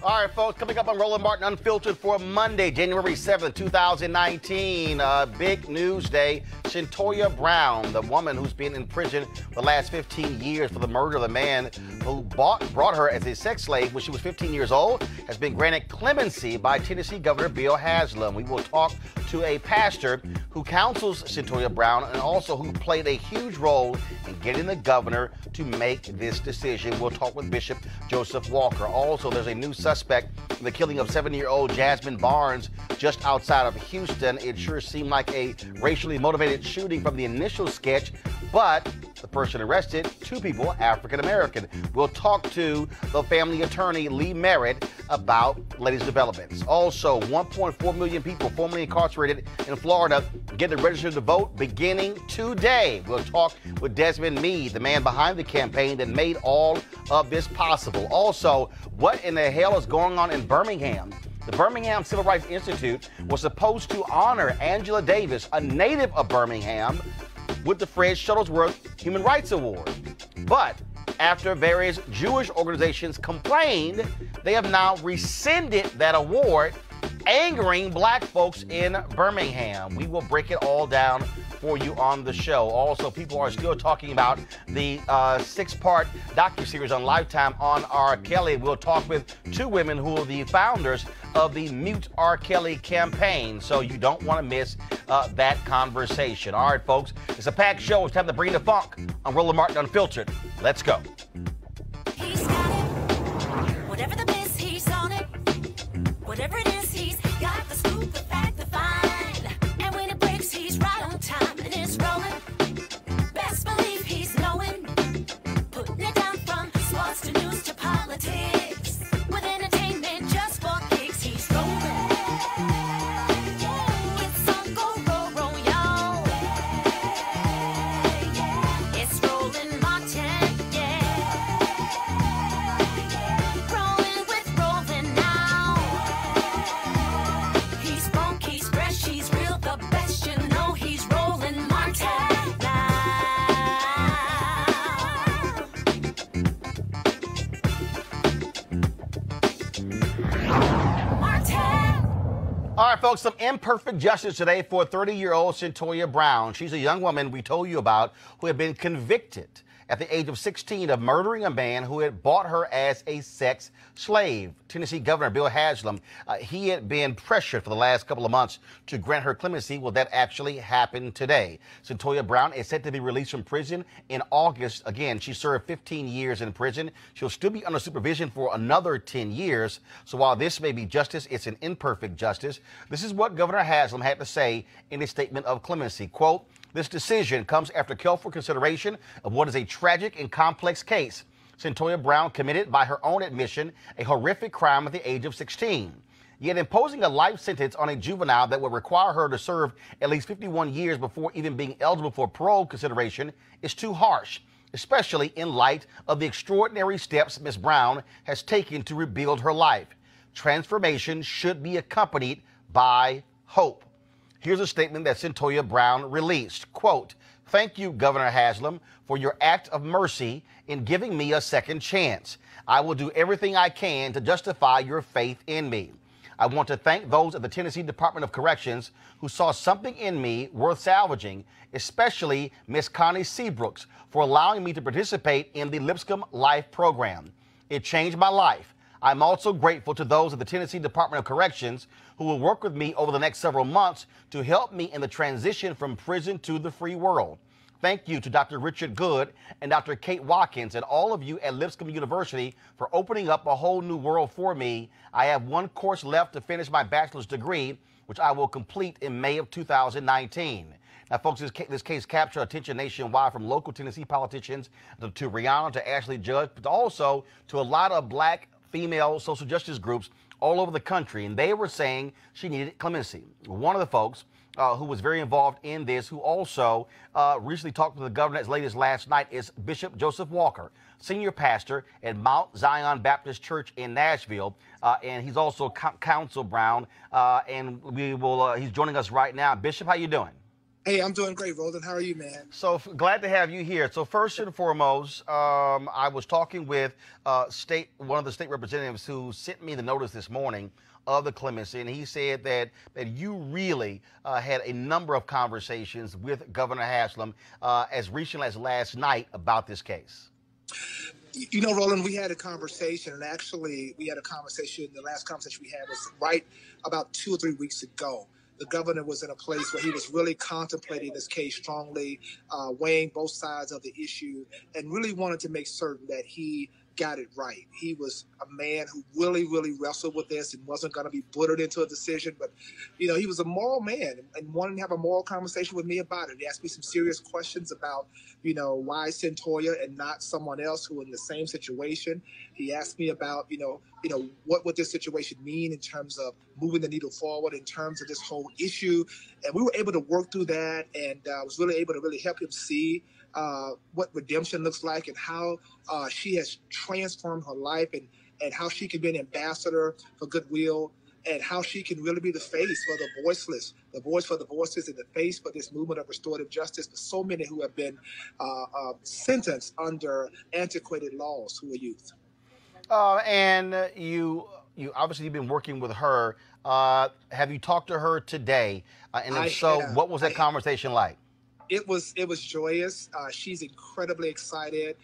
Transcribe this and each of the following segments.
All right, folks, coming up on Roland Martin Unfiltered for Monday, January 7th, 2019. Big news day. Cyntoia Brown, the woman who's been in prison the last 15 years for the murder of the man who brought her as a sex slave when she was 15 years old, has been granted clemency by Tennessee Governor Bill Haslam. We will talk to a pastor who counsels Cyntoia Brown and also who played a huge role in getting the governor to make this decision. We'll talk with Bishop Joseph Walker. Also, there's a new suspect in the killing of 7-year-old Jasmine Barnes just outside of Houston. It sure seemed like a racially motivated shooting from the initial sketch, but the person arrested, 2 people, African-American. We'll talk to the family attorney, Lee Merritt, about latest developments. Also, 1.4 million people formerly incarcerated in Florida get registered to vote beginning today. We'll talk with Desmond Meade, the man behind the campaign that made all of this possible. Also, what in the hell is going on in Birmingham? The Birmingham Civil Rights Institute was supposed to honor Angela Davis, a native of Birmingham, with the Fred Shuttlesworth Human Rights Award. But after various Jewish organizations complained, they have now rescinded that award, angering black folks in Birmingham. We will break it all down for you on the show. Also, people are still talking about the 6-part docuseries on Lifetime on R. Kelly. We'll talk with 2 women who are the founders of the Mute R. Kelly campaign, so you don't want to miss that conversation. All right, folks, it's a packed show. It's time to bring the funk. I'm Roland Martin Unfiltered. Let's go. He's got it. Whatever the miss, he's on it. Whatever it is, he's got the scoop, the fact, the find. And when it breaks, he's right on time and it's rolling. Best believe he's knowing. Putting it down from sports to news to politics. With entertainment just for kicks, he's rolling. It's on Go, roll, y'all. It's Roland Martin, yeah. Rolling with Roland now. He's funk, he's fresh, he's real, the best, you know he's Roland Martin now. Martin. All right, folks, some imperfect justice today for 30-year-old Cyntoia Brown. She's a young woman we told you about who had been convicted at the age of 16 of murdering a man who had bought her as a sex slave. Tennessee Governor Bill Haslam, he had been pressured for the last couple of months to grant her clemency. Well, that actually happened today. Cyntoia Brown is set to be released from prison in August. Again, she served 15 years in prison. She'll still be under supervision for another 10 years. So while this may be justice, it's an imperfect justice. This is what Governor Haslam had to say in his statement of clemency. Quote, "This decision comes after careful consideration of what is a tragic and complex case. Cyntoia Brown committed, by her own admission, a horrific crime at the age of 16. Yet imposing a life sentence on a juvenile that would require her to serve at least 51 years before even being eligible for parole consideration is too harsh, especially in light of the extraordinary steps Ms. Brown has taken to rebuild her life. Transformation should be accompanied by hope." Here's a statement that Cyntoia Brown released. Quote, "Thank you, Governor Haslam, for your act of mercy in giving me a second chance. I will do everything I can to justify your faith in me. I want to thank those at the Tennessee Department of Corrections who saw something in me worth salvaging, especially Ms. Connie Seabrooks, for allowing me to participate in the Lipscomb Life program. It changed my life. I'm also grateful to those at the Tennessee Department of Corrections who will work with me over the next several months to help me in the transition from prison to the free world. Thank you to Dr. Richard Good and Dr. Kate Watkins and all of you at Lipscomb University for opening up a whole new world for me. I have one course left to finish my bachelor's degree, which I will complete in May of 2019. Now, folks, this case captured attention nationwide, from local Tennessee politicians to Rihanna to Ashley Judd, but also to a lot of black female social justice groups all over the country, and they were saying she needed clemency. One of the folks who was very involved in this, who also recently talked to the governor as late as last night, is Bishop Joseph Walker, senior pastor at Mount Zion Baptist Church in Nashville, and he's also counsel Brown, and he's joining us right now. Bishop, how you doing? Hey, I'm doing great, Roland. How are you, man? So glad to have you here. So first and foremost, I was talking with one of the state representatives who sent me the notice this morning of the clemency, and he said that you really had a number of conversations with Governor Haslam as recently as last night about this case. You know, Roland, we had a conversation, and actually, we had a conversation. The last conversation we had was right about 2 or 3 weeks ago. The governor was in a place where he was really contemplating this case strongly, weighing both sides of the issue, and really wanted to make certain that he got it right. He was a man who really, really wrestled with this and wasn't going to be buttered into a decision. But, you know, he was a moral man and wanted to have a moral conversation with me about it. He asked me some serious questions about, you know, why Cyntoia and not someone else who in the same situation. He asked me about, what would this situation mean in terms of moving the needle forward in terms of this whole issue. And we were able to work through that, and was really able to really help him see what redemption looks like and how she has transformed her life, and how she can be an ambassador for goodwill, and how she can really be the face for the voiceless, the voice for the voices, and the face for this movement of restorative justice for so many who have been sentenced under antiquated laws who are youth. And you obviously you've been working with her. Have you talked to her today? And if so, what was that conversation like? It was joyous. She's incredibly excited.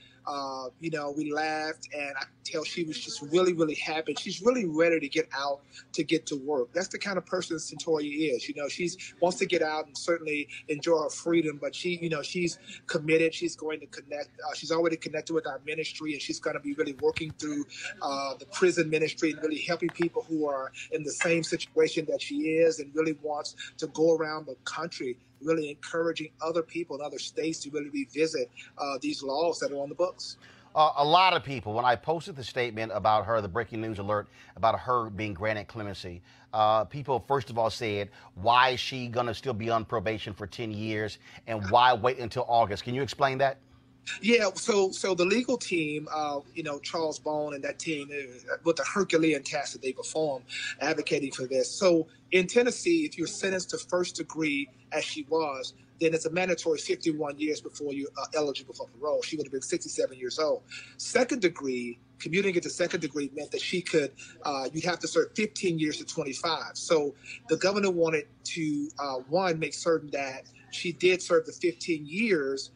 We laughed, and I could tell she was just really, really happy. She's really ready to get out, to get to work. That's the kind of person Cyntoia is. She's wants to get out and certainly enjoy her freedom, but she's committed. She's going to connect. She's already connected with our ministry, and she's going to be really working through the prison ministry and really helping people who are in the same situation that she is, and really wants to go around the country, really encouraging other people in other states to really revisit these laws that are on the books. A lot of people, when I posted the statement about her, the breaking news alert about her being granted clemency, people first of all said, why is she going to still be on probation for 10 years and why wait until August? Can you explain that? Yeah, so the legal team, Charles Bone and that team, with the Herculean task that they perform, advocating for this. So in Tennessee, if you're sentenced to first degree, as she was, then it's a mandatory 51 years before you're eligible for parole. She would have been 67 years old. Second degree, commuting it to second degree meant that she could, you'd have to serve 15 years to 25. So the governor wanted to, make certain that she did serve the 15 years,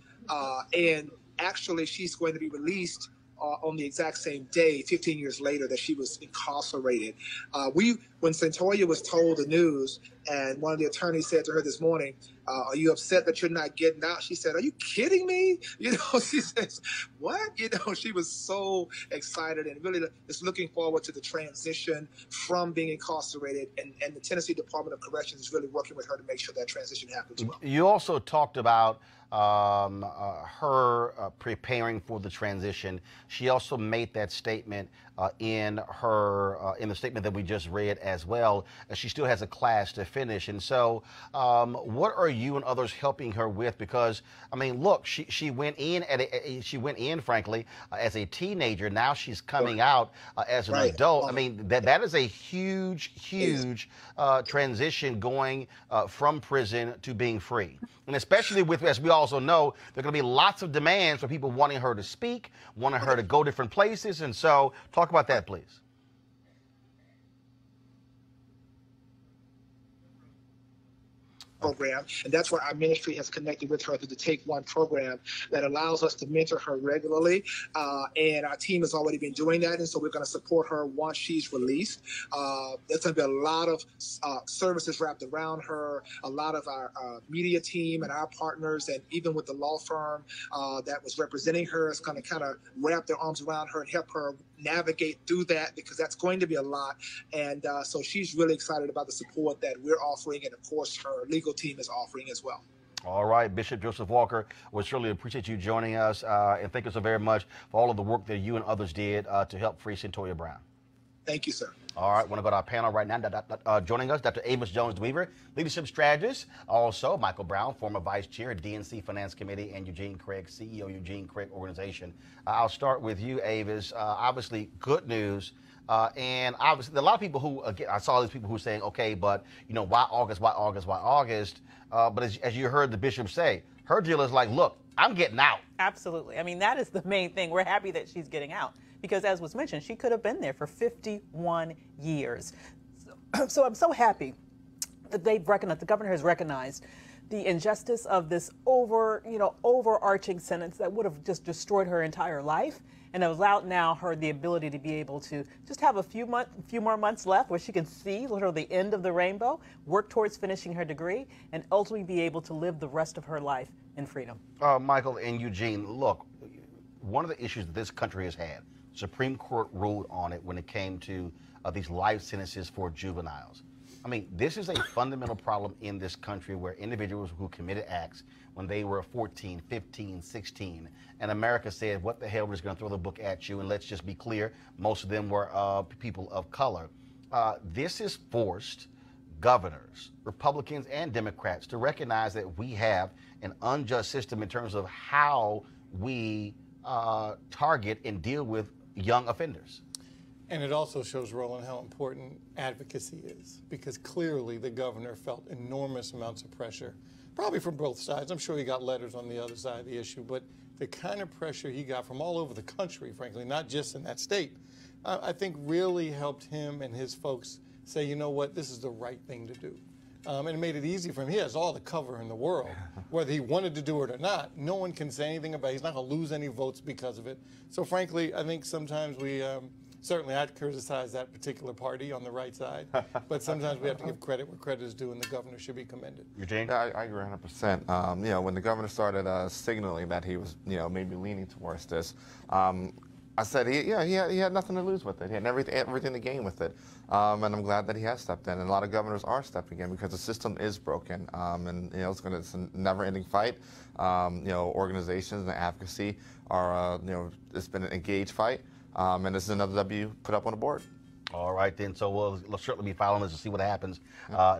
and actually she's going to be released on the exact same day, 15 years later, that she was incarcerated. When Cyntoia was told the news, and one of the attorneys said to her this morning, are you upset that you're not getting out? She said, are you kidding me? She says, what? She was so excited and really is looking forward to the transition from being incarcerated. And the Tennessee Department of Corrections is really working with her to make sure that transition happens well. You also talked about her preparing for the transition. She also made that statement in the statement that we just read as well. She still has a class to finish, and so what are you and others helping her with? Because I mean, look, she went in frankly as a teenager. Now she's coming out as an adult. I mean, that is a huge transition, going from prison to being free, and especially with, as we also know, there are going to be lots of demands for people wanting her to speak, wanting her to go different places, and so talk about that, please. Program, and that's why our ministry has connected with her through the Take One program that allows us to mentor her regularly, and our team has already been doing that, and so we're going to support her once she's released. There's going to be a lot of services wrapped around her, a lot of our media team and our partners, and even with the law firm that was representing her is going to kind of wrap their arms around her and help her navigate through that, because that's going to be a lot. And so she's really excited about the support that we're offering, and of course her legal team is offering as well. All right, Bishop Joseph Walker, we certainly appreciate you joining us, and thank you so very much for all of the work that you and others did to help free Cyntoia Brown. Thank you, sir. All right, want to go to our panel right now. Joining us, Dr. Amos Jones-Weaver, leadership strategist. Also, Michael Brown, former vice chair, DNC Finance Committee, and Eugene Craig, CEO, Eugene Craig Organization. I'll start with you, Avis. Obviously, good news. And obviously, a lot of people who, again, I saw these people who are saying, okay, but, you know, why August, why August, why August? But as you heard the bishop say, her deal is like, look, I'm getting out. Absolutely. I mean, that is the main thing. We're happy that she's getting out because, as was mentioned, she could have been there for 51 years. So I'm so happy that they've recognized, the governor has recognized the injustice of this overarching sentence that would have just destroyed her entire life, and have allowed now her the ability to be able to just have a few more months left where she can see literally the end of the rainbow, work towards finishing her degree, and ultimately be able to live the rest of her life in freedom. Michael and Eugene, look, one of the issues that this country has had, Supreme Court ruled on it when it came to these life sentences for juveniles. I mean, this is a fundamental problem in this country where individuals who committed acts when they were 14, 15, 16, and America said, what the hell, we're just going to throw the book at you, and let's just be clear, most of them were people of color. This has forced governors, Republicans and Democrats, to recognize that we have an unjust system in terms of how we target and deal with young offenders. And it also shows, Roland, how important advocacy is, because clearly the governor felt enormous amounts of pressure, probably from both sides. I'm sure he got letters on the other side of the issue, but the kind of pressure he got from all over the country, frankly, not just in that state, I think really helped him and his folks say, you know what, this is the right thing to do. And it made it easy for him. He has all the cover in the world, whether he wanted to do it or not. No one can say anything about it. He's not going to lose any votes because of it. So frankly, I think sometimes we, certainly I'd criticize that particular party on the right side, but sometimes we have to give credit where credit is due, and the governor should be commended. Eugene? Yeah, I agree 100%. You know, when the governor started signaling that he was, you know, maybe leaning towards this, I said, he had nothing to lose with it. He had everything to gain with it. And I'm glad that he has stepped in. And a lot of governors are stepping in because the system is broken. And, you know, it's a never-ending fight. You know, organizations and advocacy are, you know, it's been an engaged fight. And this is another W put up on the board. All right, then. So we'll certainly be following this to see what happens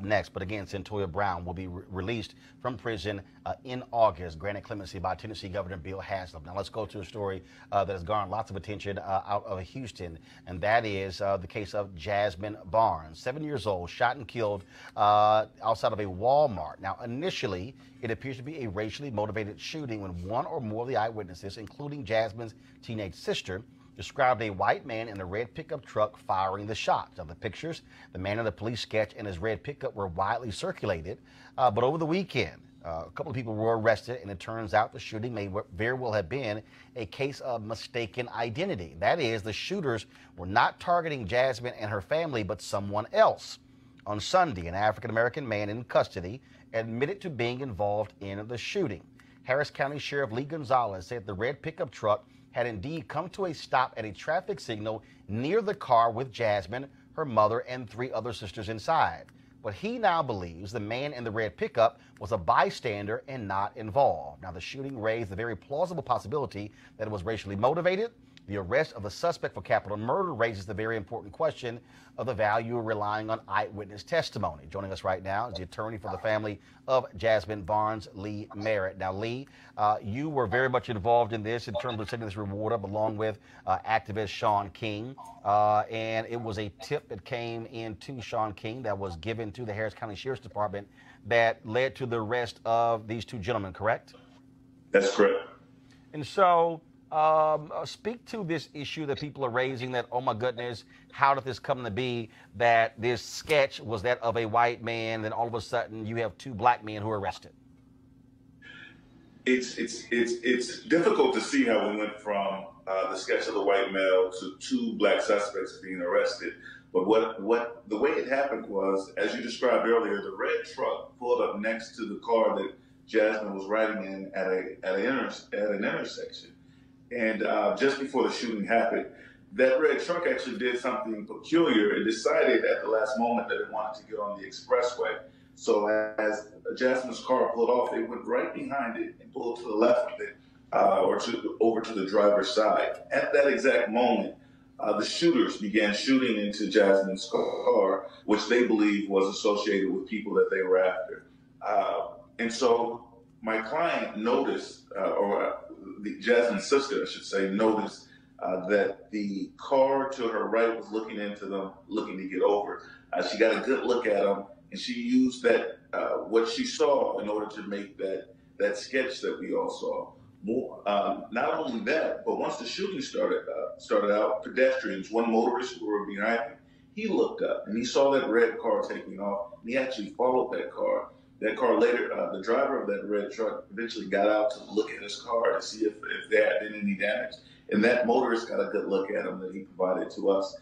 next. But again, Cyntoia Brown will be released from prison in August, granted clemency by Tennessee Governor Bill Haslam. Now let's go to a story that has garnered lots of attention out of Houston, and that is the case of Jasmine Barnes, 7 years old, shot and killed outside of a Walmart. Now initially, it appears to be a racially motivated shooting when one or more of the eyewitnesses, including Jasmine's teenage sister, described a white man in a red pickup truck firing the shots. Now, the pictures, the man in the police sketch and his red pickup were widely circulated. But over the weekend, a couple of people were arrested, and it turns out the shooting may very well have been a case of mistaken identity. That is, the shooters were not targeting Jasmine and her family, but someone else. On Sunday, an African-American man in custody admitted to being involved in the shooting. Harris County Sheriff Lee Gonzalez said the red pickup truck had indeed come to a stop at a traffic signal near the car with Jasmine, her mother, and 3 other sisters inside. But he now believes the man in the red pickup was a bystander and not involved. Now, the shooting raised the very plausible possibility that it was racially motivated. The arrest of the suspect for capital murder raises the very important question of the value of relying on eyewitness testimony. Joining us right now is the attorney for the family of Jasmine Barnes, Lee Merritt. Now, Lee, you were very much involved in this in terms of setting this reward up along with activist Sean King. And it was a tip that came in to Sean King that was given to the Harris County Sheriff's Department that led to the arrest of these 2 gentlemen, correct? That's correct. And so, speak to this issue that people are raising that, oh my goodness, how did this come to be that this sketch was that of a white man, then all of a sudden you have 2 black men who are arrested? It's difficult to see how we went from the sketch of the white male to 2 black suspects being arrested. But what the way it happened was, as you described earlier, the red truck pulled up next to the car that Jasmine was riding in at an intersection. And just before the shooting happened, that red truck actually did something peculiar. It decided at the last moment that it wanted to get on the expressway. So as Jasmine's car pulled off, it went right behind it and pulled to the left of it, over to the driver's side. At that exact moment, the shooters began shooting into Jasmine's car, which they believed was associated with people that they were after. And so my client noticed, Jasmine's sister, I should say, noticed that the car to her right was looking into them, looking to get over. She got a good look at them, and she used that what she saw in order to make that sketch that we all saw. Not only that, but once the shooting started out, pedestrians, one motorist who were behind him, he looked up and he saw that red car taking off, and he actually followed that car. That car later, the driver of that red truck eventually got out to look at his car to see if there had been any damage. And that motorist got a good look at him that he provided to us,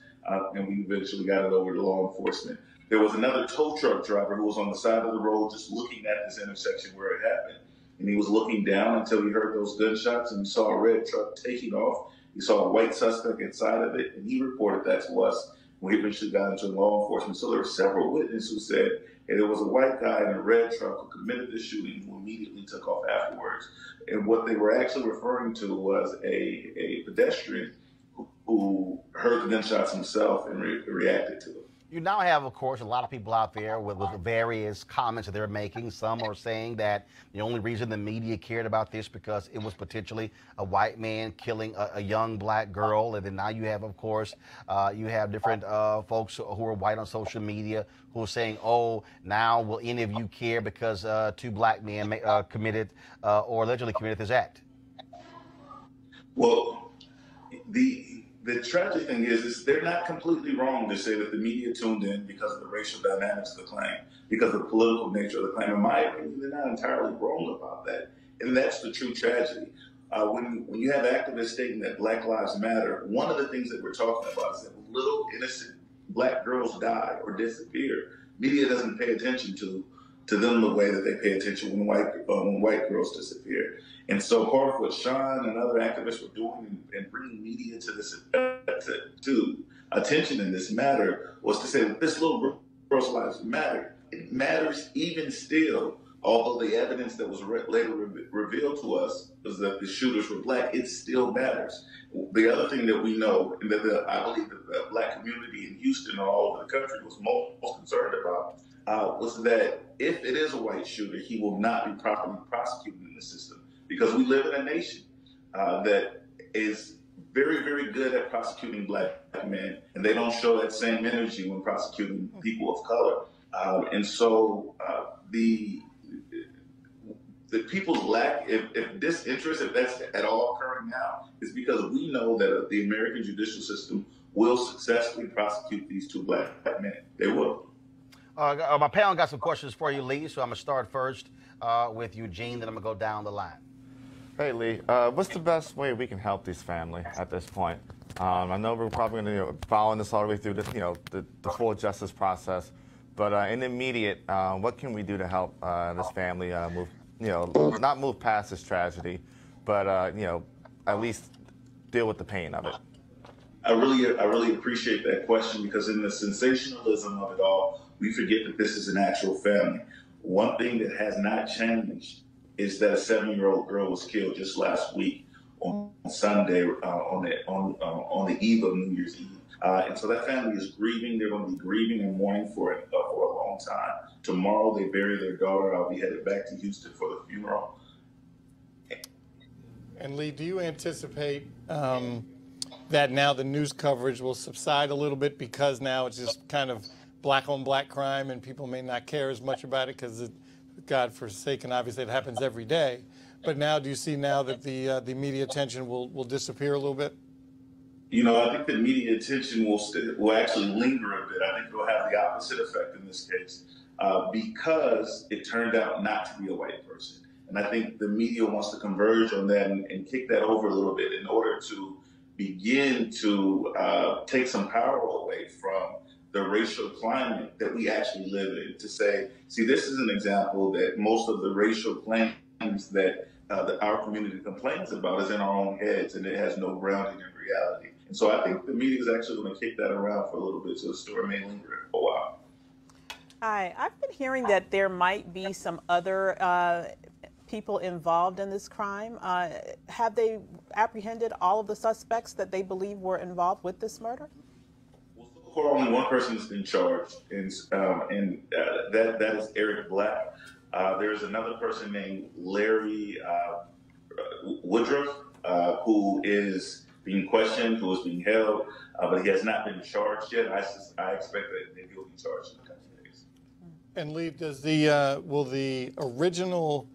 and we eventually got it over to law enforcement. There was another tow truck driver who was on the side of the road just looking at this intersection where it happened. And he was looking down until he heard those gunshots, and he saw a red truck taking off. He saw a white suspect inside of it, and he reported that to us. We eventually got into law enforcement. So there were several witnesses who said, hey, there was a white guy in a red truck who committed the shooting, who immediately took off afterwards. And what they were actually referring to was a pedestrian who heard the gunshots himself and reacted to them. You now have, of course, a lot of people out there with various comments that they're making. Some are saying that the only reason the media cared about this because it was potentially a white man killing a young black girl. And then now you have, of course, you have different folks who are white on social media who are saying, oh, now will any of you care because two black men committed or allegedly committed this act? Well, the tragic thing is they're not completely wrong to say that the media tuned in because of the racial dynamics of the claim, because of the political nature of the claim. In my opinion, they're not entirely wrong about that. And that's the true tragedy. When you have activists stating that Black Lives Matter, one of the things that we're talking about is that when little innocent black girls die or disappear, media doesn't pay attention to them the way that they pay attention when white girls disappear. And so part of what Sean and other activists were doing and bringing media to this to attention in this matter was to say that this little girl's lives matter. It matters even still, although the evidence that was later revealed to us was that the shooters were black. It still matters. The other thing that we know, and that I believe that the black community in Houston and all over the country was most concerned about, was that if it is a white shooter, he will not be properly prosecuted in the system. Because we live in a nation that is very, very good at prosecuting black men, and they don't show that same energy when prosecuting people of color. And so the people's lack, if disinterest, if that's at all occurring now, is because we know that the American judicial system will successfully prosecute these two black men. They will. My panel got some questions for you, Lee, so I'm going to start first with Eugene, then I'm going to go down the line. Hey, Lee, what's the best way we can help these families at this point? I know we're probably going to following this all the way through the full justice process, but in the immediate, what can we do to help this family move, not move past this tragedy, but at least deal with the pain of it? I really appreciate that question, because in the sensationalism of it all, we forget that this is an actual family. One thing that has not changed is that a 7-year-old girl was killed just last week on Sunday on the eve of New Year's Eve. And so that family is grieving. They're going to be grieving and mourning for a long time. Tomorrow they bury their daughter. I'll be headed back to Houston for the funeral. And Lee, do you anticipate that now the news coverage will subside a little bit because now it's just kind of black on black crime and people may not care as much about it because God forsaken, obviously it happens every day. But now, do you see now that the media attention will disappear a little bit? I think the media attention will actually linger a bit. I think it'll have the opposite effect in this case because it turned out not to be a white person. And I think the media wants to converge on that and kick that over a little bit in order to begin to take some power away from the racial climate that we actually live in, to say, see, this is an example that most of the racial claims that our community complains about is in our own heads, and it has no grounding in reality. And so I think the media is actually going to kick that around for a little bit, so the story may linger for a while. Hi, I've been hearing that there might be some other people involved in this crime. Have they apprehended all of the suspects that they believe were involved with this murder? Only one person has been charged, and that is Eric Black. There's another person named Larry Woodruff, who is being questioned, who is being held, but he has not been charged yet. I expect that he will be charged in the coming days. And Lee, does will the original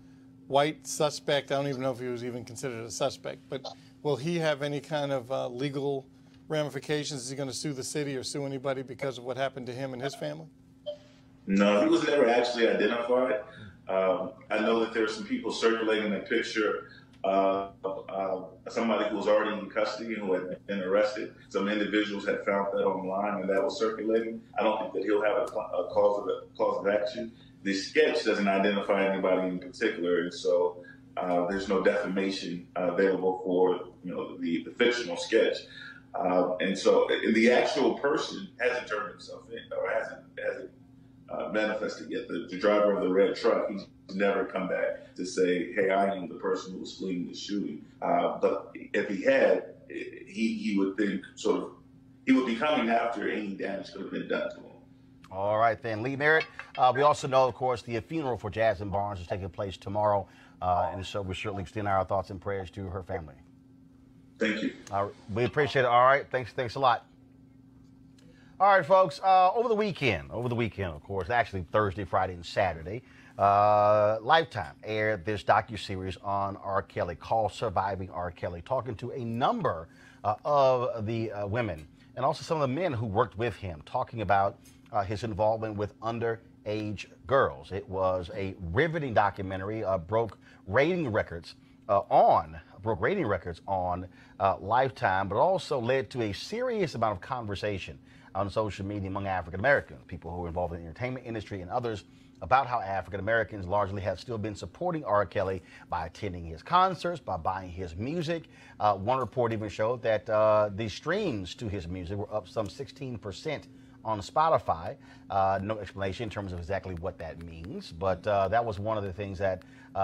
white suspect, I don't even know if he was even considered a suspect, but will he have any kind of legal ramifications? Is he going to sue the city or sue anybody because of what happened to him and his family? No, he was never actually identified. I know that there are some people circulating a picture of somebody who was already in custody and who had been arrested. Some individuals had found that online, and that was circulating. I don't think that he'll have a cause of action. The sketch doesn't identify anybody in particular, and so there's no defamation available for the fictional sketch. And so the actual person hasn't turned himself in or hasn't manifested yet. The driver of the red truck, he's never come back to say, hey, I am the person who was fleeing the shooting. But if he had, he would think he would be coming after any damage could have been done to him. All right, then. Lee Merritt, we also know, of course, the funeral for Jasmine Barnes is taking place tomorrow. And so we certainly extend our thoughts and prayers to her family. Thank you. We appreciate it. All right. Thanks a lot. All right, folks. Over the weekend, of course, actually Thursday, Friday, and Saturday, Lifetime aired this docuseries on R. Kelly called Surviving R. Kelly, talking to a number of the women and also some of the men who worked with him, talking about his involvement with underage girls. It was a riveting documentary, broke rating records on Lifetime, but also led to a serious amount of conversation on social media among African Americans, people who are involved in the entertainment industry and others, about how African Americans largely have still been supporting R. Kelly by attending his concerts, by buying his music. One report even showed that the streams to his music were up some 16% on Spotify. No explanation in terms of exactly what that means, but that was one of the things that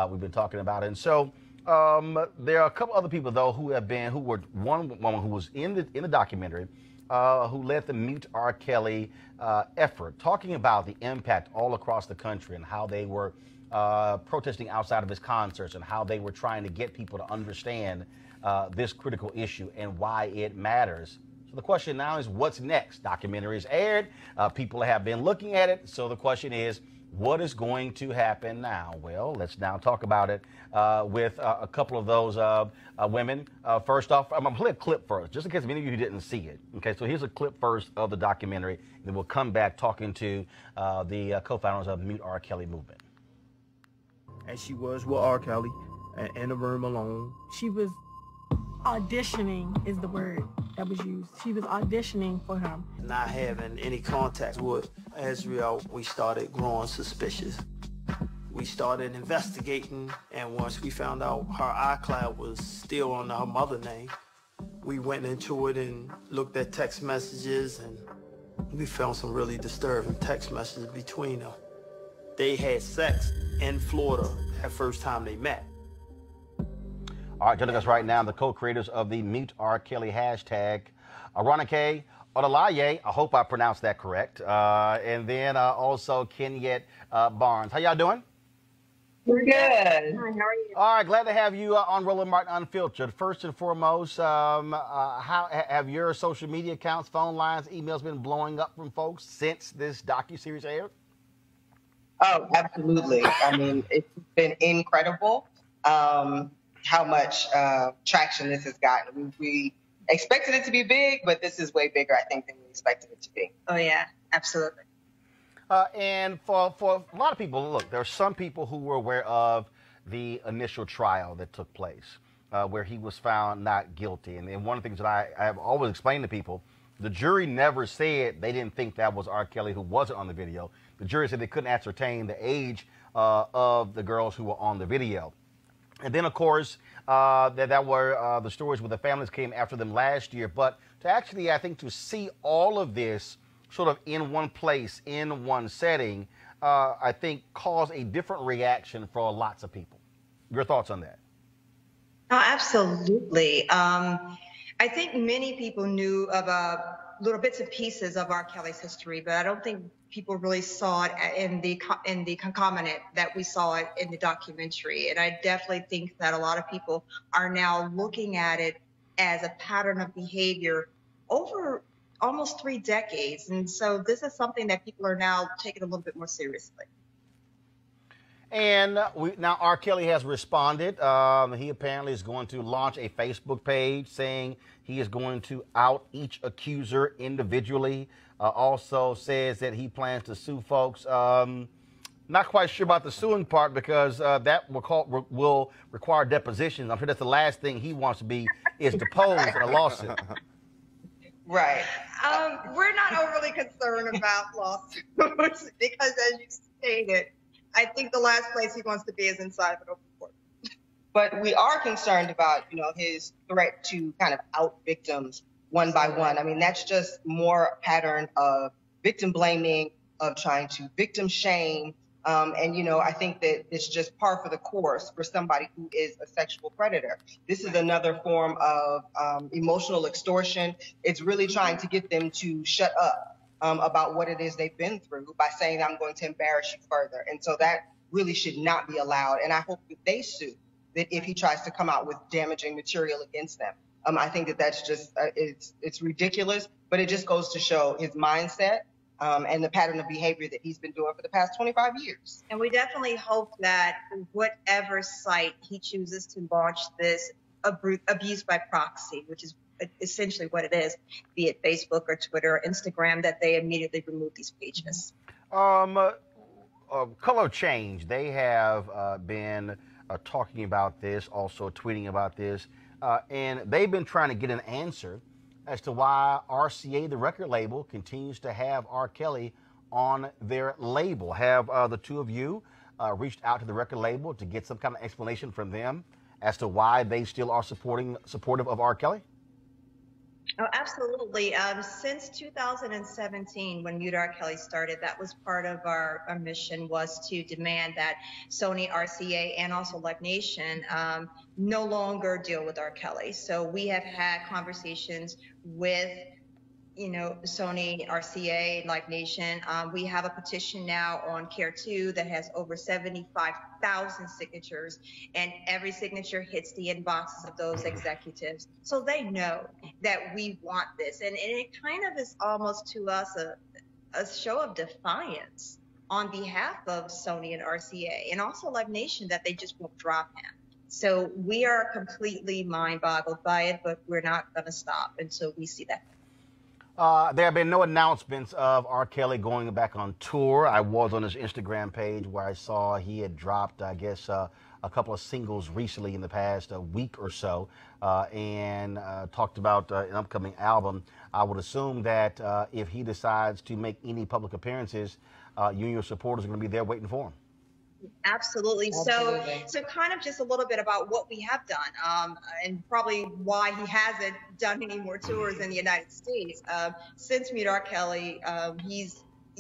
we've been talking about. And so there are a couple other people, though, one woman who was in the documentary, who led the Mute R. Kelly effort, talking about the impact all across the country and how they were protesting outside of his concerts and how they were trying to get people to understand this critical issue and why it matters. So the question now is, what's next? Documentary is aired. People have been looking at it. So the question is, what is going to happen now? Well, let's now talk about it with a couple of those women. First off, I'm going to play a clip first, just in case many of you didn't see it. Okay, so here's a clip first of the documentary, and then we'll come back talking to the co-founders of the Mute R. Kelly movement. As she was with R. Kelly, in a room alone. She was auditioning is the word that was used. She was auditioning for him. Not having any contact with Israel, we started growing suspicious. We started investigating, and once we found out her iCloud was still on her mother name, we went into it and looked at text messages, and we found some really disturbing text messages between them. They had sex in Florida that first time they met. All right, joining us right now, the co-creators of the Mute R. Kelly hashtag, Aronike Odalaye, I hope I pronounced that correct, and then also Kenyette Barnes. How y'all doing? We're good. Hi, how are you? All right, glad to have you on Roland Martin Unfiltered. First and foremost, how have your social media accounts, phone lines, emails been blowing up from folks since this docuseries aired? Oh, absolutely. I mean, it's been incredible. How much traction this has gotten. We expected it to be big, but this is way bigger, I think, than we expected it to be. Oh, yeah, absolutely. And for a lot of people, look, there are some people who were aware of the initial trial that took place, where he was found not guilty. And one of the things that I have always explained to people, the jury never said they didn't think that was R. Kelly who wasn't on the video. The jury said they couldn't ascertain the age of the girls who were on the video. And then, of course, that were the stories where the families came after them last year. But to actually, I think, to see all of this sort of in one place, in one setting, I think caused a different reaction for lots of people. Your thoughts on that? Oh, absolutely. I think many people knew about little bits and pieces of R. Kelly's history, but I don't think people really saw it in the concomitant that we saw it in the documentary. And I definitely think that a lot of people are now looking at it as a pattern of behavior over almost 3 decades. And so this is something that people are now taking a little bit more seriously. And now R. Kelly has responded. He apparently is going to launch a Facebook page saying he is going to out each accuser individually. Also says that he plans to sue folks. Not quite sure about the suing part because that will require depositions. I'm sure that's the last thing he wants to be is deposed in a lawsuit. Right. We're not overly concerned about lawsuits because, as you stated, I think the last place he wants to be is inside of an open court. But we are concerned about, his threat to kind of out victims one by one. I mean, that's just more a pattern of victim blaming, of trying to victim shame. I think that it's just par for the course for somebody who is a sexual predator. This is another form of emotional extortion. It's really trying to get them to shut up about what it is they've been through by saying, I'm going to embarrass you further. And so that really should not be allowed. And I hope that they sue, that if he tries to come out with damaging material against them. I think that that's just, it's ridiculous, but it just goes to show his mindset and the pattern of behavior that he's been doing for the past 25 years. And we definitely hope that whatever site he chooses to launch this abuse by proxy, which is essentially what it is, be it Facebook or Twitter or Instagram, that they immediately remove these pages. Color Change, they have been talking about this, also tweeting about this, and they've been trying to get an answer as to why RCA, the record label, continues to have R. Kelly on their label. Have the two of you reached out to the record label to get some kind of explanation from them as to why they still are supportive of R. Kelly? Oh, absolutely. Since 2017, when Mute R. Kelly started, that was part of our mission, was to demand that Sony, RCA, and also Live Nation no longer deal with R. Kelly. So we have had conversations with Sony, RCA, Live Nation. We have a petition now on Care 2 that has over 75,000 signatures, and every signature hits the inboxes of those executives. So they know that we want this. And it kind of is almost to us a show of defiance on behalf of Sony and RCA, and also Live Nation, that they just won't drop him. So we are completely mind-boggled by it, but we're not going to stop until we see that. There have been no announcements of R. Kelly going back on tour. I was on his Instagram page where I saw he had dropped, I guess, a couple of singles recently in the past week or so, and talked about an upcoming album. I would assume that if he decides to make any appearances, you and your supporters are going to be there waiting for him. Absolutely. So kind of just a little bit about what we have done, and probably why he hasn't done any more tours in the United States. Since Mute R. Kelly, he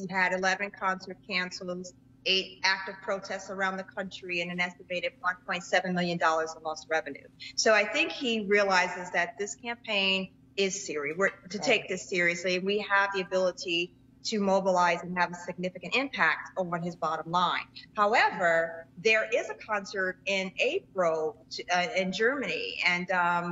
had 11 concert cancels, 8 active protests around the country, and an estimated $1.7 million in lost revenue. So I think he realizes that this campaign is serious. We're to take this seriously. We have the ability to mobilize and have a significant impact on his bottom line. However, there is a concert in April in Germany, and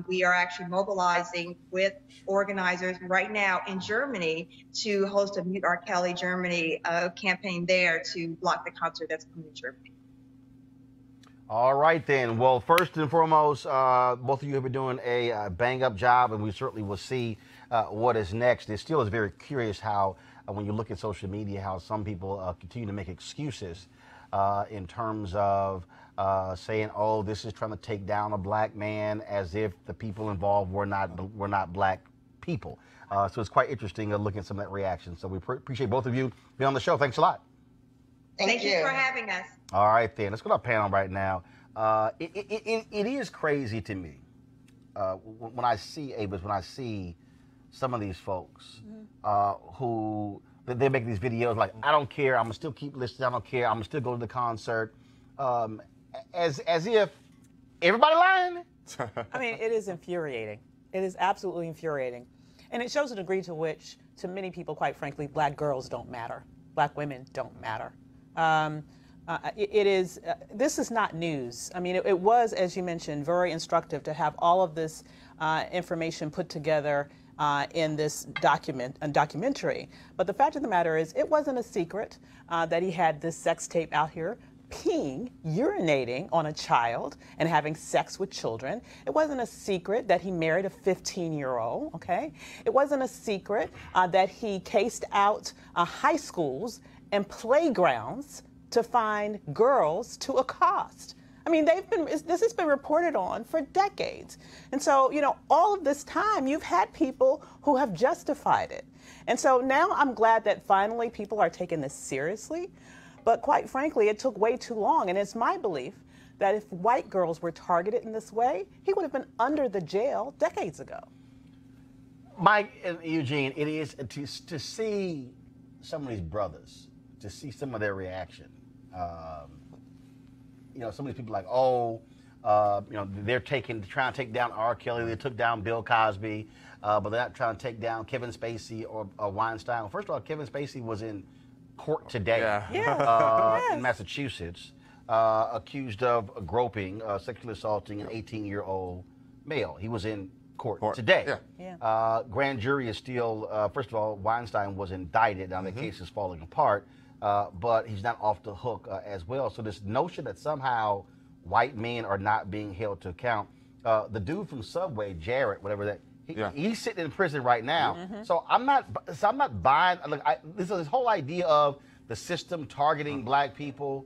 we are actually mobilizing with organizers right now in Germany to host a Mute R. Kelly Germany campaign there to block the concert that's coming to Germany. All right, then. Well, first and foremost, both of you have been doing a bang-up job, and we certainly will see what is next. It still is very curious how, when you look at social media, how some people continue to make excuses in terms of saying, "Oh, this is trying to take down a black man," as if the people involved were not black people. So it's quite interesting looking at some of that reaction. So we appreciate both of you being on the show. Thanks a lot. Thank you for having us. All right, then. Let's go to our panel right now. It is crazy to me when I see some of these folks who they make these videos like, I don't care, I'm gonna still keep listening, I don't care, I'm gonna still go to the concert, as if everybody lying. I mean, it is infuriating. It is absolutely infuriating. And it shows a degree to which, to many people, quite frankly, black girls don't matter. Black women don't matter. This is not news. I mean, it was, as you mentioned, very instructive to have all of this information put together in this documentary. But the fact of the matter is, it wasn't a secret that he had this sex tape out here peeing, urinating on a child and having sex with children. It wasn't a secret that he married a 15-year-old, okay? It wasn't a secret that he cased out high schools and playgrounds to find girls to accost. I mean, this has been reported on for decades. And so, you know, all of this time, you've had people who have justified it. And so now I'm glad that finally people are taking this seriously. But quite frankly, it took way too long. And it's my belief that if white girls were targeted in this way, he would have been under the jail decades ago. Mike and Eugene, it is to see some of these brothers, to see some of their reaction. You know, some of these people like, you know, they're trying to take down R. Kelly. They took down Bill Cosby, but they're not trying to take down Kevin Spacey or Weinstein. Well, first of all, Kevin Spacey was in court today in Massachusetts, accused of groping, sexually assaulting an 18-year-old male. He was in court today. Grand jury is still, first of all, Weinstein was indicted. Now the case is falling apart, but he's not off the hook as well. So this notion that somehow white men are not being held to account. The dude from Subway, Jarrett, whatever that, he's sitting in prison right now. So I'm not buying. Look, this whole idea of the system targeting black people.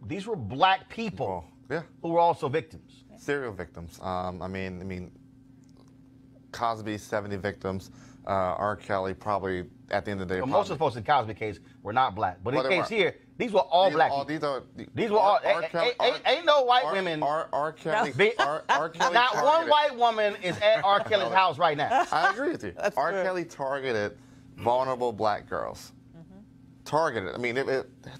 These were black people who were also victims. Serial victims. I mean, Cosby, 70 victims. R. Kelly, probably at the end of the day. Well, most of the folks in Cosby case were not black, but in the case here, these were all black. These were all. Ain't no white women. R. Kelly. R. Kelly. Not one white woman is at R. Kelly's house right now. I agree with you. R. Kelly targeted vulnerable black girls. Targeted. I mean,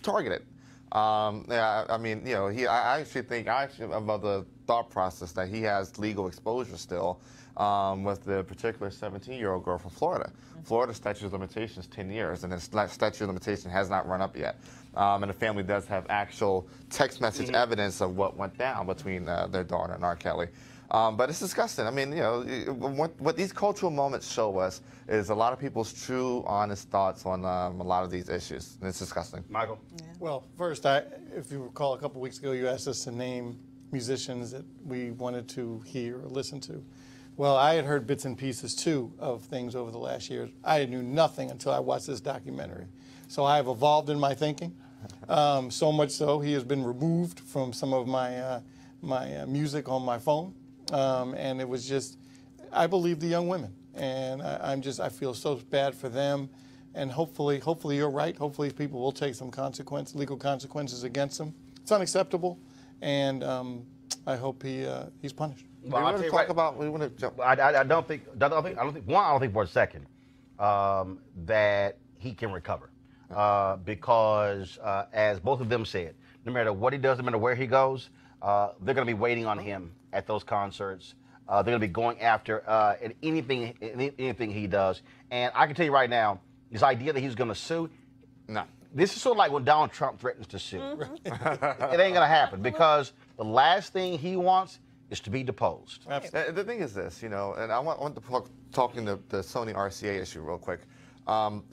targeted. Yeah. I mean, you know, I actually think about the thought process that he has legal exposure still with the particular 17-year-old girl from Florida. Florida statute of limitations 10 years, and the statute of limitation has not run up yet. And the family does have actual text message evidence of what went down between their daughter and R. Kelly. But it's disgusting. I mean, you know, what these cultural moments show us is a lot of people's true, honest thoughts on a lot of these issues. And it's disgusting. Michael? Well, first, if you recall, a couple weeks ago, you asked us to name musicians that we wanted to hear or listen to. Well, I had heard bits and pieces, too, of things over the last years. I knew nothing until I watched this documentary. So I have evolved in my thinking, so much so he has been removed from some of my music on my phone. And it was just, I believe the young women. And I feel so bad for them. And hopefully you're right. Hopefully people will take some legal consequences against them. It's unacceptable. And I hope he's punished. Well, I don't think for a second that he can recover because as both of them said, no matter what he does, no matter where he goes, they're going to be waiting on him at those concerts. They're going to be going after anything he does. And I can tell you right now, this idea that he's going to sue, no. This is sort of like when Donald Trump threatens to sue. It ain't going to happen because the last thing he wants is to be deposed. The thing is this, you know, and I want to talking the Sony RCA issue real quick.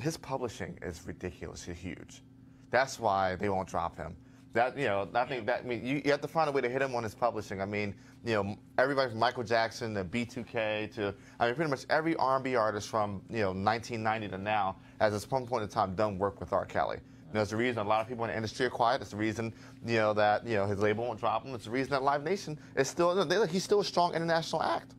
His publishing is ridiculously huge. That's why they won't drop him. That, you know, I think that, I mean, you have to find a way to hit him on his publishing. I mean, you know, everybody from Michael Jackson to B2K to, I mean, pretty much every R&B artist from, you know, 1990 to now has at some point in time done work with R. Kelly. You know, it's the reason a lot of people in the industry are quiet. It's the reason, you know, that, you know, his label won't drop him. It's the reason that Live Nation is still, he's still a strong international act.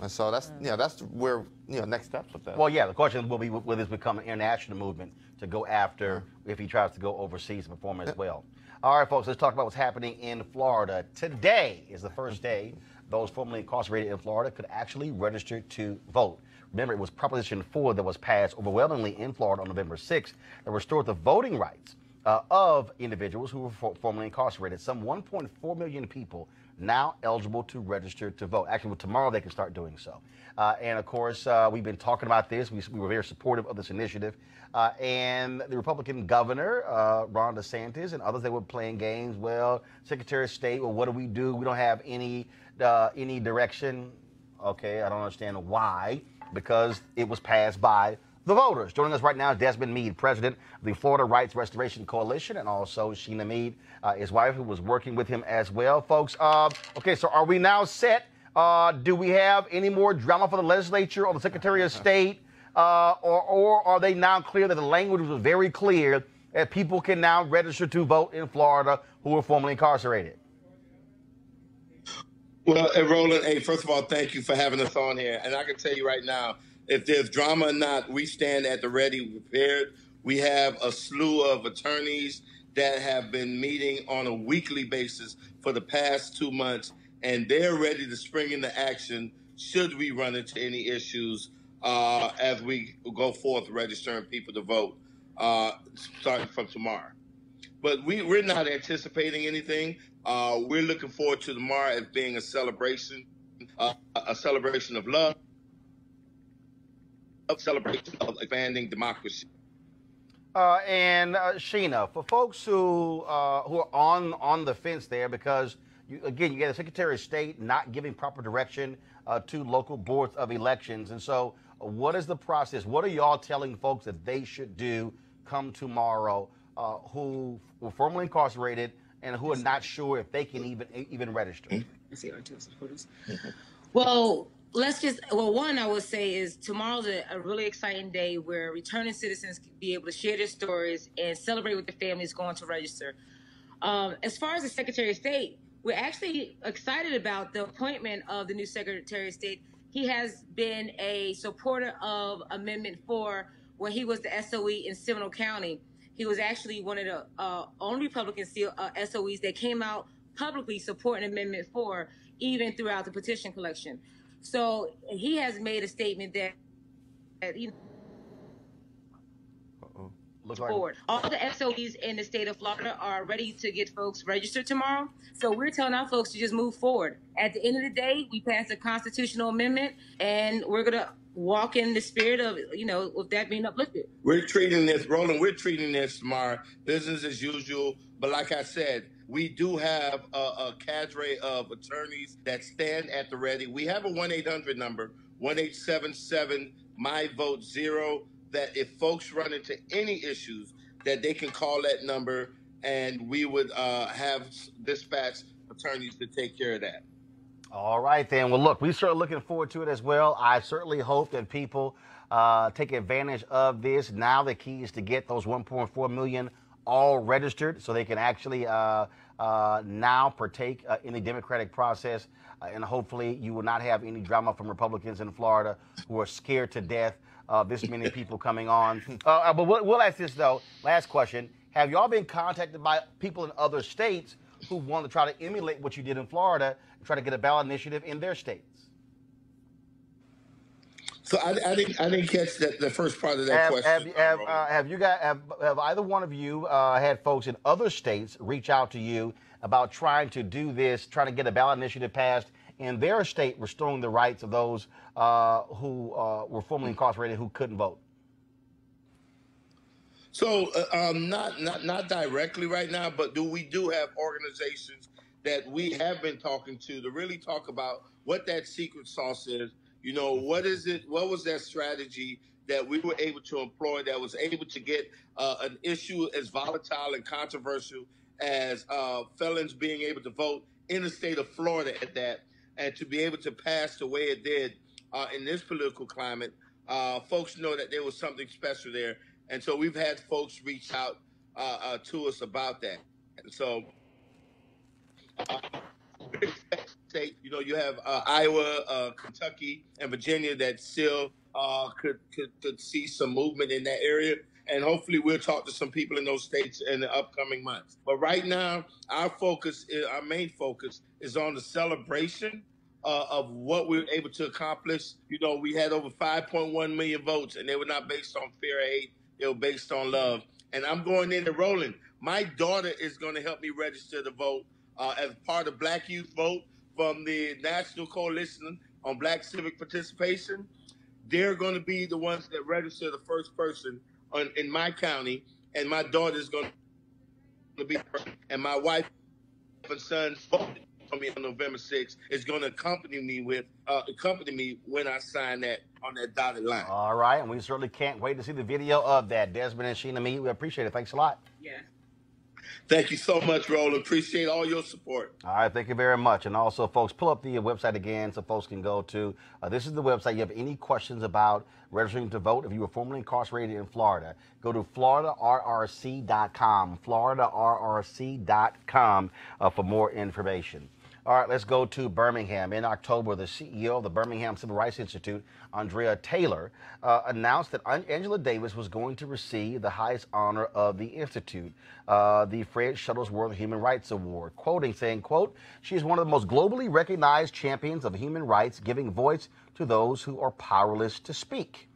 And so that's, you know, that's where, you know, next steps with that. Well, yeah, the question will be, will this become an international movement to go after if he tries to go overseas and perform as well? All right, folks, let's talk about what's happening in Florida. Today is the first day those formerly incarcerated in Florida could actually register to vote. Remember, it was Proposition 4 that was passed overwhelmingly in Florida on November 6th that restored the voting rights of individuals who were formerly incarcerated. Some 1.4 million people now eligible to register to vote. Actually, tomorrow they can start doing so. And of course, we've been talking about this. We were very supportive of this initiative. And the Republican governor, Ron DeSantis, and others, they were playing games. Well, Secretary of State, well, what do? We don't have any direction. Okay, I don't understand why. Because it was passed by the voters. Joining us right now is Jasmine Meade, president of the Florida Rights Restoration Coalition, and also Sheena Meade, his wife, who was working with him as well. Folks, okay, so are we now set? Do we have any more drama for the legislature or the Secretary of State? Or are they now clear that the language was very clear that people can now register to vote in Florida who were formerly incarcerated? Well, Roland, hey, first of all, thank you for having us on here. And I can tell you right now, if there's drama or not, we stand at the ready, prepared. We have a slew of attorneys that have been meeting on a weekly basis for the past 2 months, and they're ready to spring into action should we run into any issues as we go forth registering people to vote starting from tomorrow. But we're not anticipating anything. We're looking forward to tomorrow as being a celebration of love, a celebration of expanding democracy. And Sheena, for folks who are on the fence there, because you get the Secretary of State not giving proper direction to local boards of elections, and so what is the process? What are y'all telling folks that they should do come tomorrow who were formerly incarcerated and who are not sure if they can even register? Well, one I would say is tomorrow's a really exciting day where returning citizens can be able to share their stories and celebrate with their families going to register. As far as the Secretary of State, we're actually excited about the appointment of the new Secretary of State. He has been a supporter of Amendment 4 when he was the SOE in Seminole County. He was actually one of the only Republican SOEs that came out publicly supporting Amendment 4, even throughout the petition collection. So he has made a statement that forward. All the SOEs in the state of Florida are ready to get folks registered tomorrow. So we're telling our folks to just move forward. At the end of the day, we passed a constitutional amendment, and we're going to walk in the spirit of, with that being uplifted. We're treating this, Roland, tomorrow business as usual. But like I said, we do have a cadre of attorneys that stand at the ready. We have a 1-800 number, 1-877-MY-VOTE-0, that if folks run into any issues, that they can call that number, and we would have dispatch attorneys to take care of that. All right, then. Well, look, we're certainly looking forward to it as well. I certainly hope that people take advantage of this. Now the key is to get those 1.4 million all registered so they can actually now partake in the democratic process. And hopefully you will not have any drama from Republicans in Florida who are scared to death of this many people coming on. But we'll ask this, though. Last question. Have y'all been contacted by people in other states who want to try to emulate what you did in Florida and try to get a ballot initiative in their states? So I didn't catch the first part of that question. Have either one of you had folks in other states reach out to you about trying to do this, trying to get a ballot initiative passed in their state, restoring the rights of those who were formerly incarcerated who couldn't vote? So not directly right now, but we do have organizations that we have been talking to really talk about what that secret sauce is. What is it? What was that strategy that we were able to employ that was able to get an issue as volatile and controversial as felons being able to vote in the state of Florida at that, and to be able to pass the way it did in this political climate? Folks know that there was something special there. And so we've had folks reach out to us about that. And so, you have Iowa, Kentucky, and Virginia that still could see some movement in that area. And hopefully we'll talk to some people in those states in the upcoming months. But right now, our main focus is on the celebration of what we were able to accomplish. We had over 5.1 million votes, and they were not based on fear or hate. They were based on love. And I'm going in and Roland. My daughter is going to help me register to vote as part of Black Youth Vote from the National Coalition on Black Civic Participation. They're going to be the ones that register the first person in my county, and my daughter's going to be, and my wife and son voted for me on November 6th is going to accompany me when I sign that on that dotted line. All right, and we certainly can't wait to see the video of that. Desmond and Sheena Mead, we appreciate it. Thanks a lot. Yeah. Thank you so much, Roland. Appreciate all your support. All right, thank you very much. And also, folks, pull up the website again so folks can go to. This is the website. You have any questions about registering to vote if you were formerly incarcerated in Florida, go to FloridaRRC.com, FloridaRRC.com for more information. All right, let's go to Birmingham. In October, the CEO of the Birmingham Civil Rights Institute, Andrea Taylor, announced that Angela Davis was going to receive the highest honor of the Institute, the Fred Shuttlesworth Human Rights Award, saying, quote, "She is one of the most globally recognized champions of human rights, giving voice to those who are powerless to speak."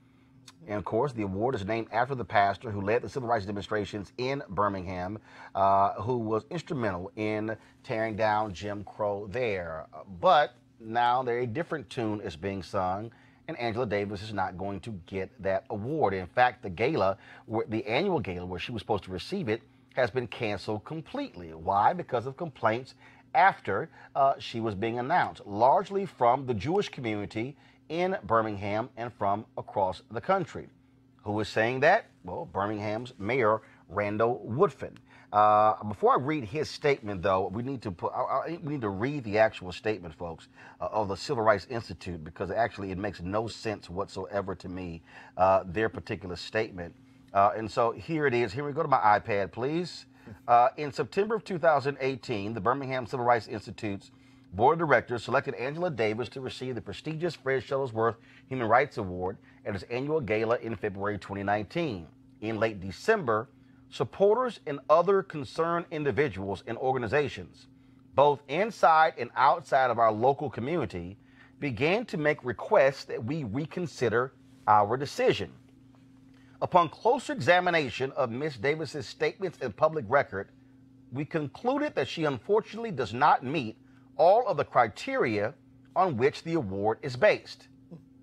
And, of course, the award is named after the pastor who led the civil rights demonstrations in Birmingham, who was instrumental in tearing down Jim Crow there. But now a different tune is being sung, and Angela Davis is not going to get that award. In fact, the annual gala where she was supposed to receive it has been canceled completely. Why? Because of complaints after she was being announced, largely from the Jewish community in Birmingham and from across the country. Who is saying that? Well, Birmingham's Mayor Randall Woodfin. Before I read his statement, though, we need to read the actual statement, folks, of the Civil Rights Institute, because actually it makes no sense whatsoever to me, their particular statement. And so here it is. Here we go to my iPad, please. In September of 2018, the Birmingham Civil Rights Institute's Board of Directors selected Angela Davis to receive the prestigious Fred Shuttlesworth Human Rights Award at its annual gala in February 2019. In late December, supporters and other concerned individuals and organizations, both inside and outside of our local community, began to make requests that we reconsider our decision. Upon closer examination of Ms. Davis's statements and public record, we concluded that she unfortunately does not meet all of the criteria on which the award is based.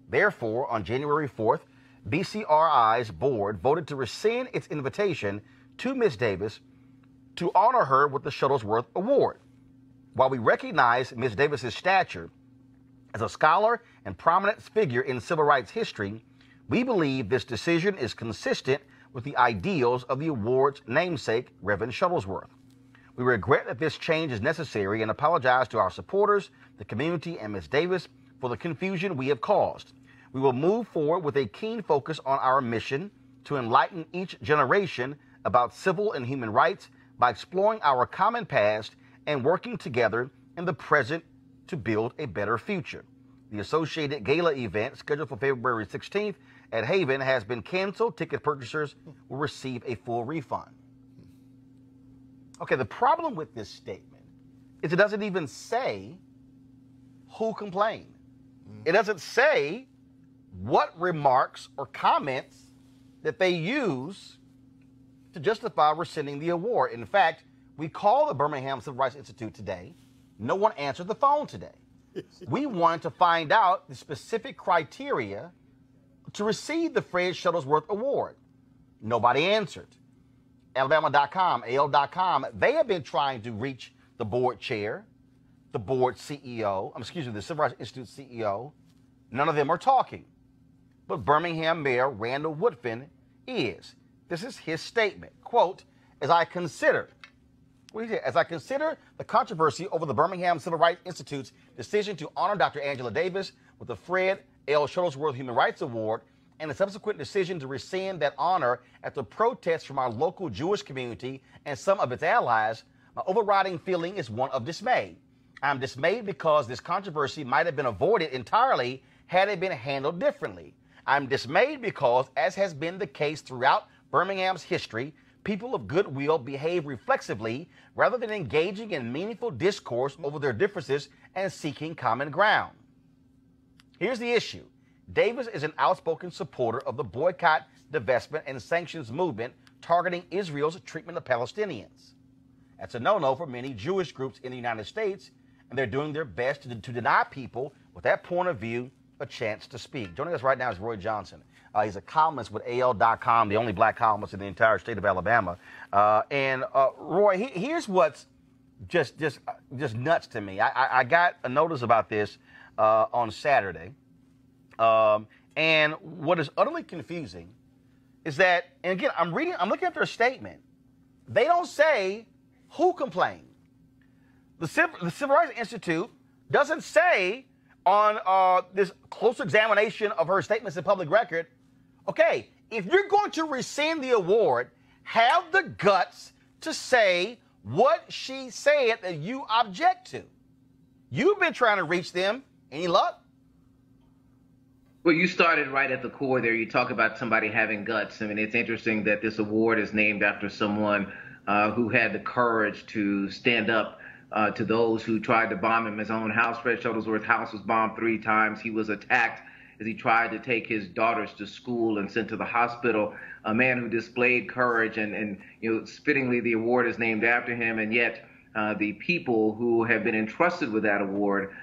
Therefore, on January 4th, BCRI's board voted to rescind its invitation to Ms. Davis to honor her with the Shuttlesworth Award. While we recognize Ms. Davis's stature as a scholar and prominent figure in civil rights history, we believe this decision is consistent with the ideals of the award's namesake, Reverend Shuttlesworth. We regret that this change is necessary and apologize to our supporters, the community, and Ms. Davis for the confusion we have caused. We will move forward with a keen focus on our mission to enlighten each generation about civil and human rights by exploring our common past and working together in the present to build a better future. The associated gala event, scheduled for February 16th at Haven, has been canceled. Ticket purchasers will receive a full refund. Okay, the problem with this statement is it doesn't even say who complained. It doesn't say what remarks or comments that they use to justify rescinding the award. In fact, we called the Birmingham Civil Rights Institute today. No one answered the phone today. We wanted to find out the specific criteria to receive the Fred Shuttlesworth Award. Nobody answered. Alabama.com, AL.com, they have been trying to reach the board chair, the board CEO, the Civil Rights Institute CEO. None of them are talking. But Birmingham Mayor Randall Woodfin is. This is his statement. Quote, as I consider the controversy over the Birmingham Civil Rights Institute's decision to honor Dr. Angela Davis with the Fred L. Shuttlesworth Human Rights Award and the subsequent decision to rescind that honor after protests from our local Jewish community and some of its allies, my overriding feeling is one of dismay. I'm dismayed because this controversy might have been avoided entirely had it been handled differently. I'm dismayed because, as has been the case throughout Birmingham's history, people of goodwill behave reflexively rather than engaging in meaningful discourse over their differences and seeking common ground. Here's the issue. Davis is an outspoken supporter of the boycott, divestment, and sanctions movement targeting Israel's treatment of Palestinians. That's a no-no for many Jewish groups in the United States, and they're doing their best to deny people with that point of view a chance to speak. Joining us right now is Roy Johnson. He's a columnist with AL.com, the only black columnist in the entire state of Alabama. Roy, here's what's just nuts to me. I got a notice about this on Saturday, and what is utterly confusing is that, and again, I'm looking at their statement. They don't say who complained. The Civil Rights Institute doesn't say on this close examination of her statements in public record, okay, if you're going to rescind the award, have the guts to say what she said that you object to. You've been trying to reach them. Any luck? Well, you started right at the core there. You talk about somebody having guts. I mean, it's interesting that this award is named after someone who had the courage to stand up to those who tried to bomb him. His own house, Fred Shuttlesworth's house, was bombed 3 times. He was attacked as he tried to take his daughters to school and sent to the hospital. A man who displayed courage, and fittingly, the award is named after him. And yet, the people who have been entrusted with that award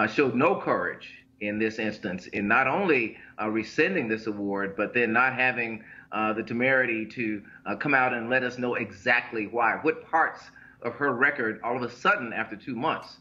showed no courage in this instance, in not only rescinding this award, but then not having the temerity to come out and let us know exactly why. What parts of her record, all of a sudden, after 2 months,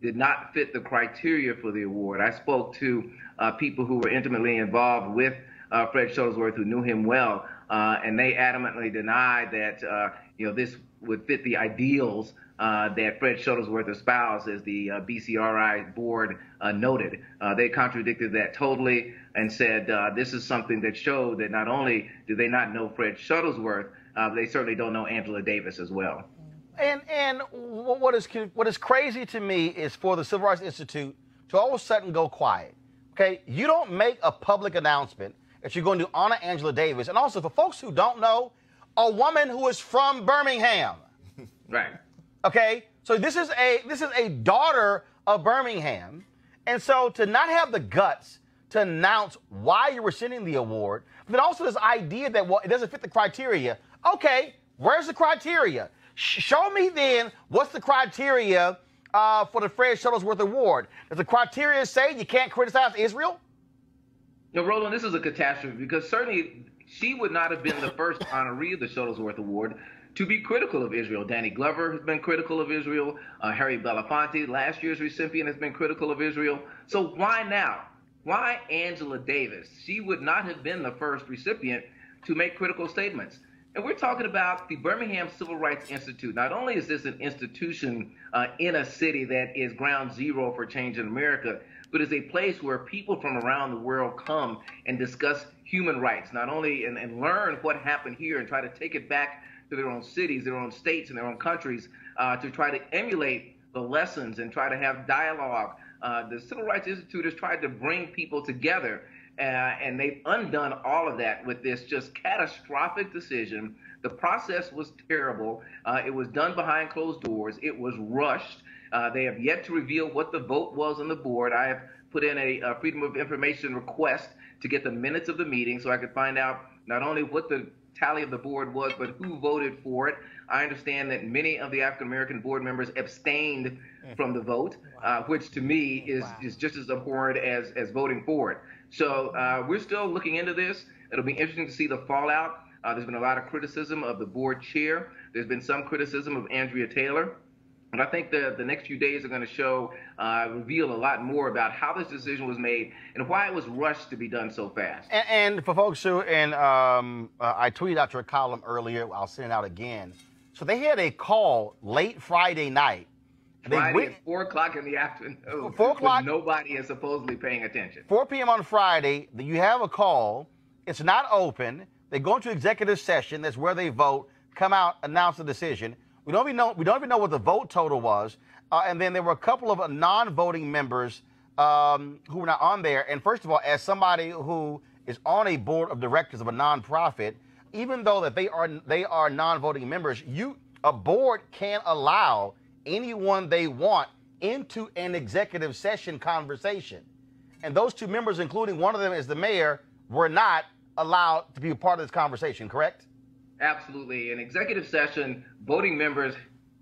did not fit the criteria for the award. I spoke to people who were intimately involved with Fred Shuttlesworth, who knew him well, and they adamantly denied that this would fit the ideals that Fred Shuttlesworth espoused, as the BCRI board noted. They contradicted that totally and said this is something that showed that not only do they not know Fred Shuttlesworth, they certainly don't know Angela Davis as well. And what is crazy to me is for the Civil Rights Institute to all of a sudden go quiet. Okay, you don't make a public announcement that you're going to honor Angela Davis, and also for folks who don't know, a woman who is from Birmingham. Right. Okay, so this is a daughter of Birmingham, and so to not have the guts to announce why you're rescinding the award, but then also this idea that, well, it doesn't fit the criteria. Okay, where's the criteria? Show me then what's the criteria for the Fred Shuttlesworth Award. Does the criteria say you can't criticize Israel? No, Roland, this is a catastrophe, because certainly she would not have been the first honoree of the Shuttlesworth Award to be critical of Israel. Danny Glover has been critical of Israel. Harry Belafonte, last year's recipient, has been critical of Israel. So why now? Why Angela Davis? She would not have been the first recipient to make critical statements. And we're talking about the Birmingham Civil Rights Institute. Not only is this an institution in a city that is ground zero for change in America, but is a place where people from around the world come and discuss human rights, not only and learn what happened here and try to take it back to their own cities, their own states, and their own countries to try to emulate the lessons and try to have dialogue. The Civil Rights Institute has tried to bring people together, and they've undone all of that with this just catastrophic decision. The process was terrible. It was done behind closed doors. It was rushed. They have yet to reveal what the vote was on the board. I have put in a Freedom of Information request to get the minutes of the meeting so I could find out not only what the tally of the board was, but who voted for it. I understand that many of the African-American board members abstained from the vote, which to me is just as abhorrent as voting for it. So we're still looking into this. It'll be interesting to see the fallout. There's been a lot of criticism of the board chair. There's been some criticism of Andrea Taylor. And I think the next few days are going to show, reveal a lot more about how this decision was made and why it was rushed to be done so fast. And for folks who, I tweeted out your column earlier, I'll send it out again. So they had a call late Friday night. Friday at 4 o'clock in the afternoon. 4 o'clock. Nobody is supposedly paying attention. 4 p.m. on Friday, you have a call. It's not open. They go into executive session. That's where they vote, come out, announce the decision. We don't even know what the vote total was. And then there were a couple of non-voting members who were not on there. And first of all, as somebody who is on a board of directors of a nonprofit, even though that they are non-voting members, a board can't allow anyone they want into an executive session conversation. And those two members, including one of them is the mayor, were not allowed to be a part of this conversation, correct? Absolutely. In executive session, voting members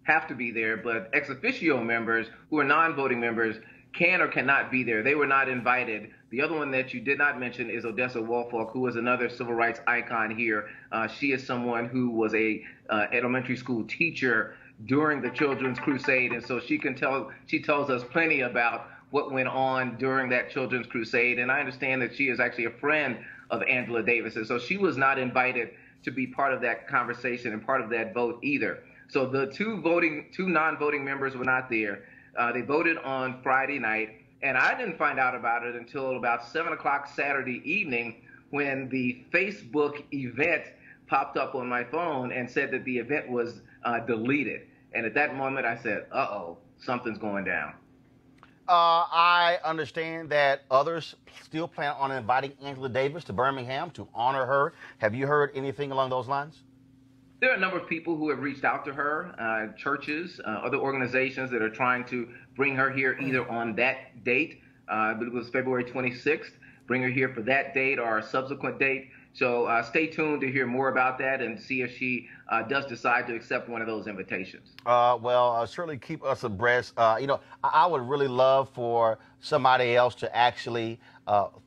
have to be there, but ex officio members who are non-voting members can or cannot be there. They were not invited. The other one that you did not mention is Odessa Woolfolk, who is another civil rights icon here. She is someone who was a elementary school teacher during the Children's Crusade, and so she tells us plenty about what went on during that Children's Crusade. And I understand that she is actually a friend of Angela Davis, and so she was not invited to be part of that conversation and part of that vote either. So the two non-voting members were not there. They voted on Friday night, and I didn't find out about it until about 7 o'clock Saturday evening when the Facebook event popped up on my phone and said that the event was deleted. And at that moment, I said, uh-oh, something's going down. I understand that others still plan on inviting Angela Davis to Birmingham to honor her. Have you heard anything along those lines? There are a number of people who have reached out to her, churches, other organizations that are trying to bring her here either on that date, I believe it was February 26th, bring her here for that date or a subsequent date. So stay tuned to hear more about that and see if she does decide to accept one of those invitations. Certainly keep us abreast. I would really love for somebody else to actually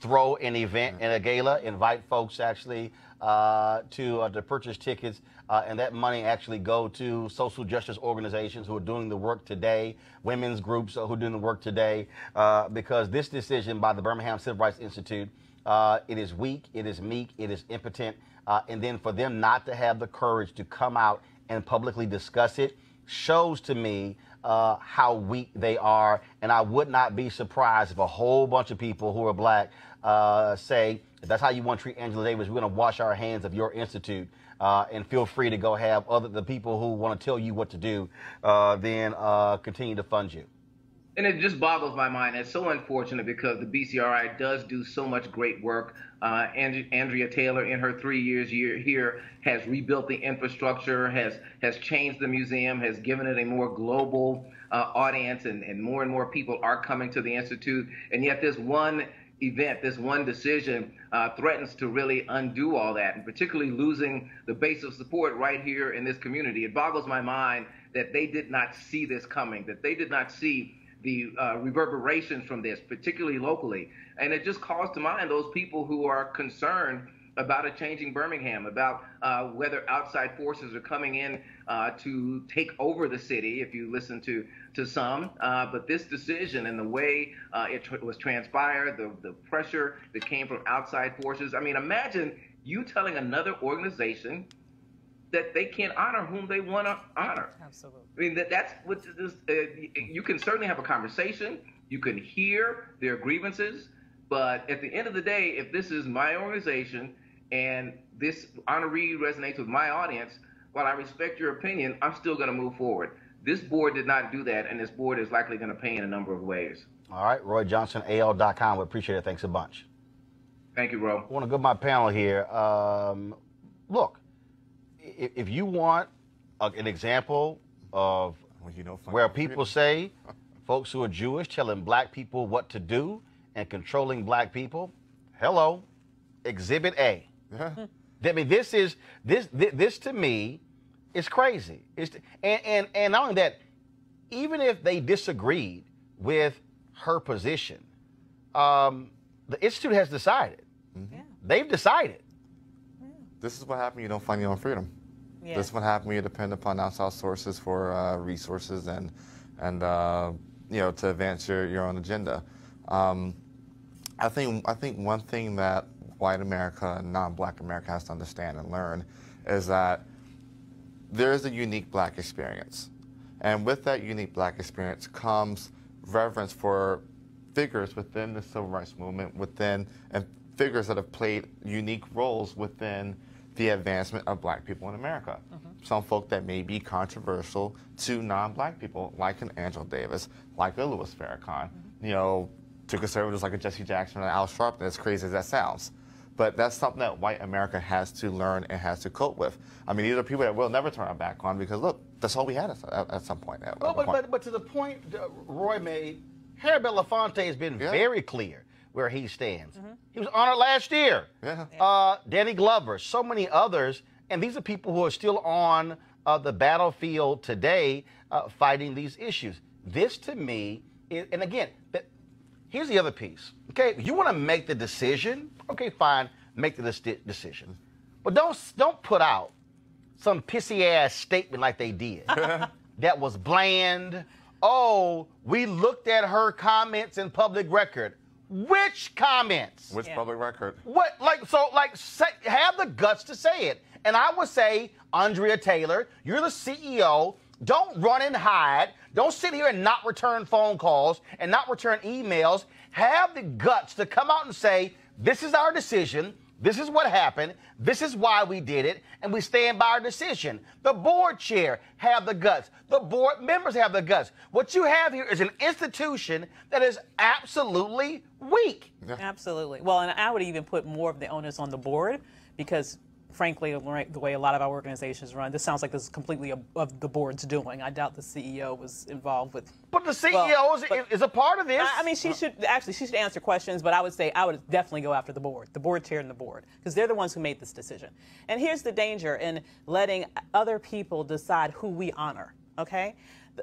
throw an event and a gala, invite folks actually to purchase tickets, and that money actually go to social justice organizations who are doing the work today, women's groups who are doing the work today, because this decision by the Birmingham Civil Rights Institute, it is weak, it is meek, it is impotent, and then for them not to have the courage to come out and publicly discuss it shows to me how weak they are, and I would not be surprised if a whole bunch of people who are black say, if that's how you want to treat Angela Davis, we're going to wash our hands of your institute, and feel free to go have the people who want to tell you what to do, then continue to fund you. And it just boggles my mind. It's so unfortunate because the BCRI does do so much great work. Andrea Taylor, in her 3 years here, has rebuilt the infrastructure, has changed the museum, has given it a more global audience, and more people are coming to the Institute. And yet this one event, this one decision threatens to really undo all that, and particularly losing the base of support right here in this community. It boggles my mind that they did not see this coming, that they did not see the reverberations from this, particularly locally. And it just calls to mind those people who are concerned about a changing Birmingham, about whether outside forces are coming in to take over the city, if you listen to some. But this decision and the way it was transpired, the pressure that came from outside forces. I mean, imagine you telling another organization that they can't honor whom they want to honor. Absolutely. I mean, that's what this, you can certainly have a conversation. You can hear their grievances. But at the end of the day, if this is my organization and this honoree resonates with my audience, while I respect your opinion, I'm still going to move forward. This board did not do that, and this board is likely going to pay in a number of ways. All right, Roy Johnson, AL.com. We appreciate it. Thanks a bunch. Thank you, Ro. I want to go to my panel here. Look, if you want an example of where people say folks who are Jewish telling black people what to do and controlling black people, hello, Exhibit A. Yeah. I mean, this to me is crazy. And not only that, even if they disagreed with her position, the Institute has decided. Mm-hmm. Yeah. They've decided. Yeah. This is what happened when you don't find your own freedom. Yeah. This is what happened when you depend upon outside sources for resources and to advance your own agenda. I think one thing that white America and non-black America has to understand and learn is that there is a unique black experience. And with that unique black experience comes reverence for figures within the civil rights movement, and figures that have played unique roles within the advancement of black people in America. Mm-hmm. Some folk that may be controversial to non-black people, like an Angela Davis, like a Louis Farrakhan, mm-hmm. To conservatives like a Jesse Jackson and Al Sharpton, as crazy as that sounds. But that's something that white America has to learn and has to cope with. I mean, these are people that we'll never turn our back on because, look, that's all we had at some point. But to the point Roy made, Harry Belafonte has been very clear where he stands. Mm-hmm. He was honored last year. Yeah. Danny Glover, so many others, and these are people who are still on the battlefield today fighting these issues. This to me, and again, here's the other piece. Okay, you want to make the decision? Okay, fine, make the decision. But don't put out some pissy ass statement like they did that was bland. Oh, we looked at her comments in public record. Which comments? Which public record? What, have the guts to say it. And I would say, Andrea Taylor, you're the CEO. Don't run and hide. Don't sit here and not return phone calls and not return emails. Have the guts to come out and say, this is our decision. This is what happened. This is why we did it, and we stand by our decision. The board chair have the guts. The board members have the guts. What you have here is an institution that is absolutely weak. Yeah. Absolutely. Well, and I would even put more of the onus on the board because, frankly, the way a lot of our organizations run, this sounds like this is completely of the board's doing. I doubt the CEO was involved with. But the CEO is a part of this. I mean, she should answer questions, but I would say I would definitely go after the board chair and the board, because they're the ones who made this decision. And here's the danger in letting other people decide who we honor. Okay,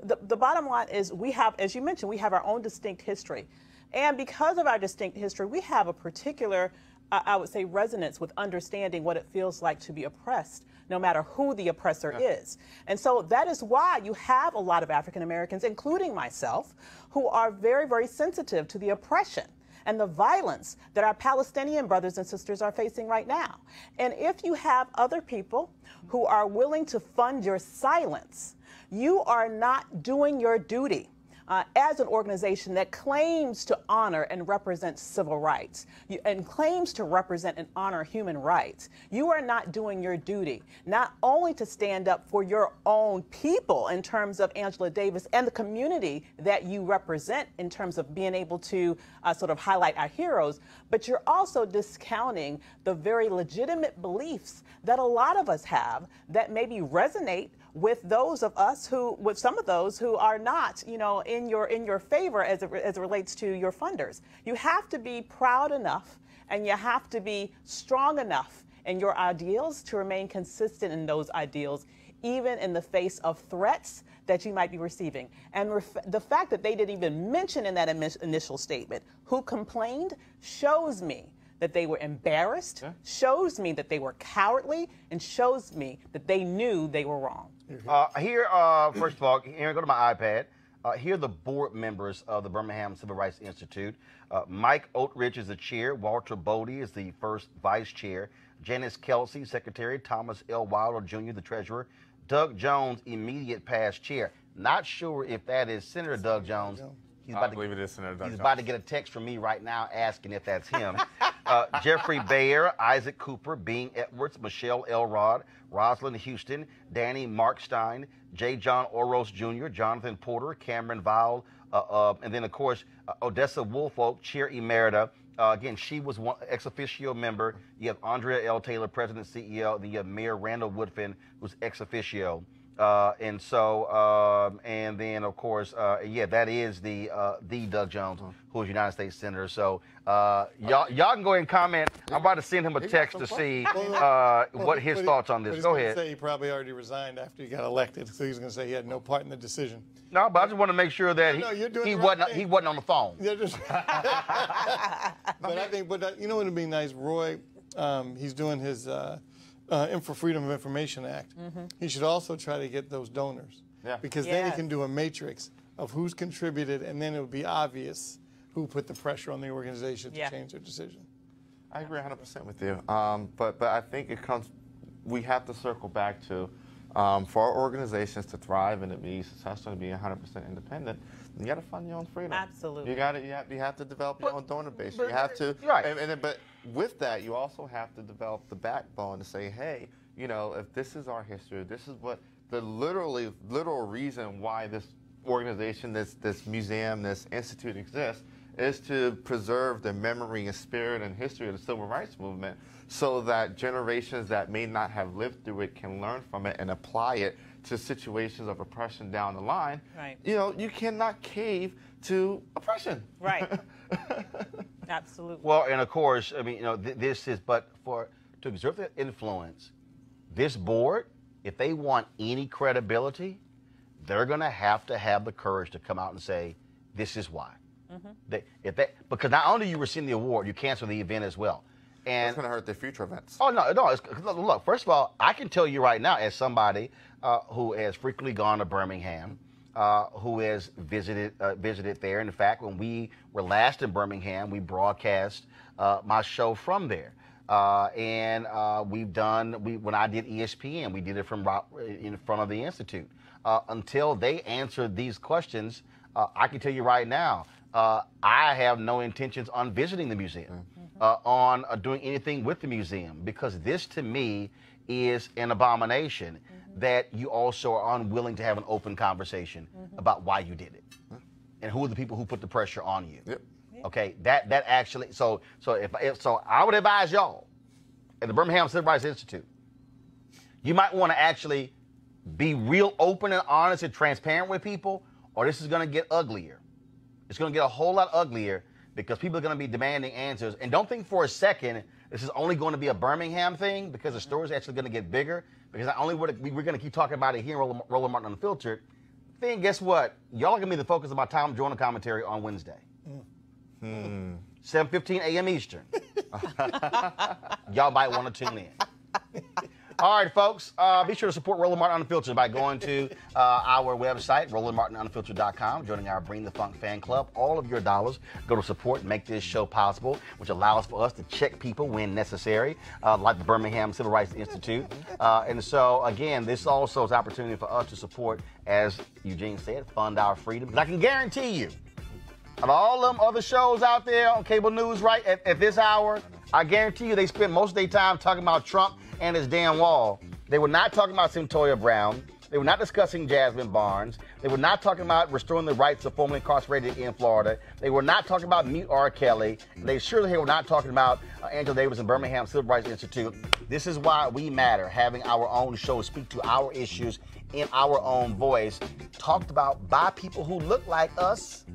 the bottom line is we have, as you mentioned, we have our own distinct history, and because of our distinct history, we have a particular, I would say, resonance with understanding what it feels like to be oppressed, no matter who the oppressor is. And so that is why you have a lot of African Americans, including myself, who are very, very sensitive to the oppression and the violence that our Palestinian brothers and sisters are facing right now. And if you have other people who are willing to fund your silence, you are not doing your duty. As an organization that claims to honor and represent civil rights and claims to represent and honor human rights, you are not doing your duty, not only to stand up for your own people in terms of Angela Davis and the community that you represent in terms of being able to sort of highlight our heroes, but you're also discounting the very legitimate beliefs that a lot of us have that maybe resonate with those of us with some of those who are not, in your favor as it relates to your funders. You have to be proud enough and you have to be strong enough in your ideals to remain consistent in those ideals, even in the face of threats that you might be receiving. And the fact that they didn't even mention in that initial statement who complained shows me that they were embarrassed, shows me that they were cowardly, and shows me that they knew they were wrong. First of all, here, go to my iPad. Here are the board members of the Birmingham Civil Rights Institute. Mike Oatridge is the chair. Walter Bodie is the first vice chair. Janice Kelsey, secretary. Thomas L. Wilder Jr., the treasurer. Doug Jones, immediate past chair. Not sure if that is Senator Doug Jones. I believe it is Senator Doug Jones. He's about to get a text from me right now asking if that's him. Jeffrey Bayer, Isaac Cooper, Bean Edwards, Michelle Elrod, Rosalind Houston, Danny Markstein, J. John Oros Jr., Jonathan Porter, Cameron Vowell, and then, of course, Odessa Woolfolk, Chair Emerita. Again, she was one ex officio member. You have Andrea L. Taylor, President CEO. Then you have Mayor Randall Woodfin, who's ex officio. And then, of course, that is the Doug Jones, who is United States Senator. So y'all can go ahead and comment. I'm about to send him a text to see what his thoughts on this. Go ahead. Say he probably already resigned after he got elected, so he's going to say he had no part in the decision. No, but I just want to make sure that he wasn't on the phone. Yeah, but you know what would be nice, Roy? He's doing his for Freedom of Information Act. He should also try to get those donors, because then he can do a matrix of who's contributed, and then it would be obvious who put the pressure on the organization to change their decision. I agree 100% with you, but I think we have to circle back to, for our organizations to thrive and to be successful and be 100% independent, you got to fund your own freedom. Absolutely. You have to develop your own donor base. You have to, but with that, you also have to develop the backbone to say, hey, if this is our history, this is what the literal reason why this organization, this museum, this institute exists, is to preserve the memory and spirit and history of the civil rights movement, so that generations that may not have lived through it can learn from it and apply it to situations of oppression down the line. Right. You cannot cave to oppression. Right. Absolutely. Well, and of course, I mean, this is, to exert the influence, this board if they want any credibility, they're going to have the courage to come out and say, this is why. Because not only you rescind the award, you cancel the event as well. And it's going to hurt their future events. Oh, no. Look, first of all, I can tell you right now, as somebody who has frequently gone to Birmingham, who has visited there. In fact, when we were last in Birmingham, we broadcast my show from there. When I did ESPN, we did it from in front of the Institute. Until they answer these questions, I can tell you right now, I have no intentions on visiting the museum, on doing anything with the museum, because this to me is an abomination that you also are unwilling to have an open conversation about why you did it and who are the people who put the pressure on you. Yep. Okay, that actually, so I would advise y'all at the Birmingham Civil Rights Institute, you might want to actually be real open and honest and transparent with people, or this is going to get uglier. It's going to get a whole lot uglier because people are going to be demanding answers. And don't think for a second this is only going to be a Birmingham thing, because the story is actually going to get bigger. Because not only we're going to keep talking about it here in Roland Martin Unfiltered, then guess what? Y'all are going to be the focus of my Tom Jordan commentary on Wednesday. 7:15 a.m. Eastern. Y'all might want to tune in. All right, folks, be sure to support Roland Martin Unfiltered by going to our website, RolandMartinUnfiltered.com, joining our Bring the Funk fan club. All of your dollars go to support and make this show possible, which allows for us to check people when necessary, like the Birmingham Civil Rights Institute. And so, again, this also is an opportunity for us to support, as Eugene said, fund our freedom. But I can guarantee you, of all them other shows out there on cable news right at this hour, I guarantee you they spend most of their time talking about Trump and his damn wall. They were not talking about Cyntoia Brown. They were not discussing Jasmine Barnes. They were not talking about restoring the rights of formerly incarcerated in Florida. They were not talking about mute R. Kelly. They surely were not talking about Angela Davis and Birmingham Civil Rights Institute. This is why we matter, having our own show speak to our issues in our own voice, talked about by people who look like us.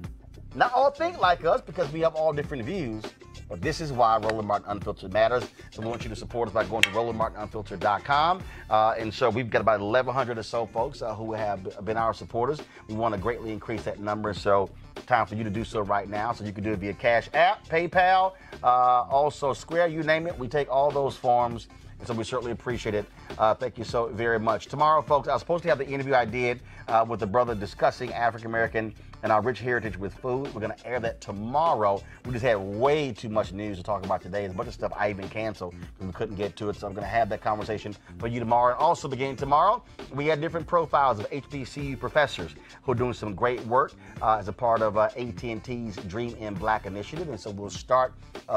Not all think like us, because we have all different views. But this is why Roland Martin Unfiltered matters. So we want you to support us by going to RolandMartinUnfiltered.com. And so we've got about 1,100 or so folks who have been our supporters. We want to greatly increase that number. So time for you to do so right now. So you can do it via Cash App, PayPal, also Square, you name it. We take all those forms. And so we certainly appreciate it. Thank you so very much. Tomorrow, folks, I was supposed to have the interview I did with the brother discussing African-American and our rich heritage with food. We're going to air that tomorrow. We just had way too much news to talk about today. There's a bunch of stuff I even canceled because we couldn't get to it. So I'm going to have that conversation for you tomorrow. And also beginning tomorrow, we had different profiles of HBCU professors who are doing some great work as a part of AT&T's Dream in Black initiative. And so we'll start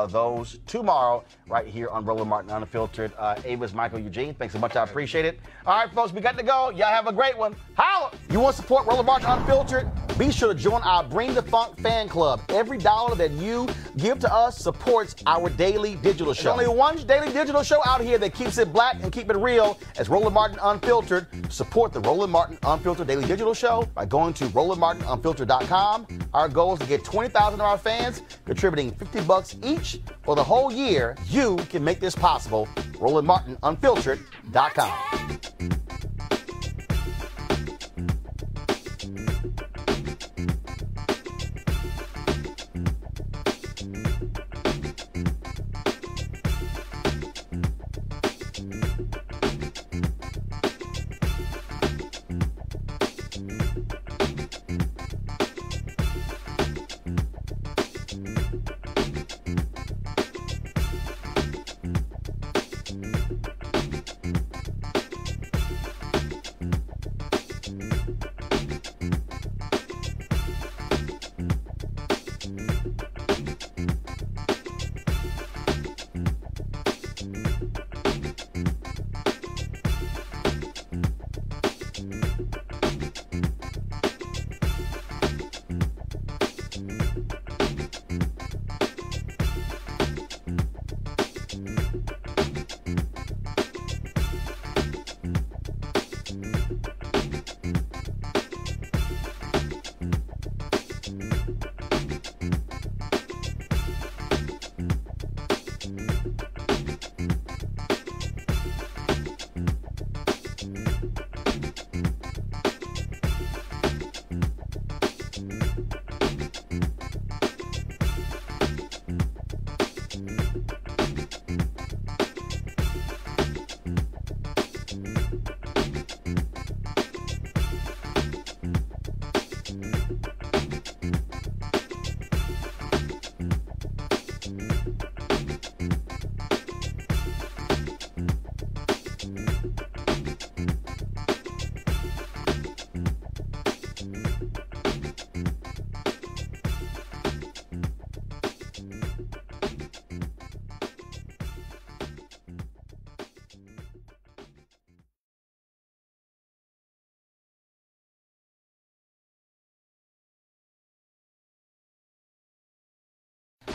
those tomorrow right here on Roland Martin Unfiltered. Ava's Michael Eugene, thanks so much. I appreciate it. All right, folks, we got to go. Y'all have a great one. Holla! You want to support Roland Martin Unfiltered? Be sure to join our Bring the Funk fan club. Every dollar that you give to us supports our daily digital show. There's only one daily digital show out here that keeps it black and keep it real as Roland Martin Unfiltered. Support the Roland Martin Unfiltered daily digital show by going to RolandMartinUnfiltered.com. Our goal is to get 20,000 of our fans contributing $50 each for the whole year. You can make this possible. RolandMartinUnfiltered.com.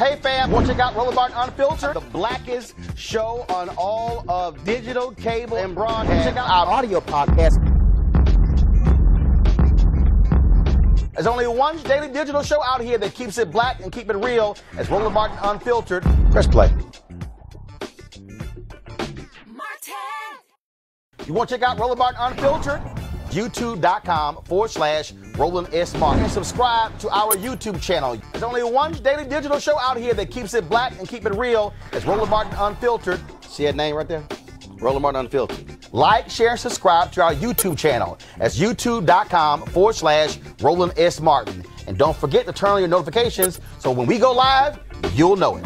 Hey fam, want to check out Roland Martin Unfiltered, the blackest show on all of digital, cable, and broadcast. Check out our audio podcast. There's only one daily digital show out here that keeps it black and keep it real. It's Roland Martin Unfiltered. Press play. You want to check out Roland Martin Unfiltered? YouTube.com/Roland S. Martin. And subscribe to our YouTube channel. There's only one daily digital show out here that keeps it black and keep it real. It's Roland Martin Unfiltered. See that name right there? Roland Martin Unfiltered. Like, share, and subscribe to our YouTube channel. That's YouTube.com/Roland S. Martin. And don't forget to turn on your notifications so when we go live, you'll know it.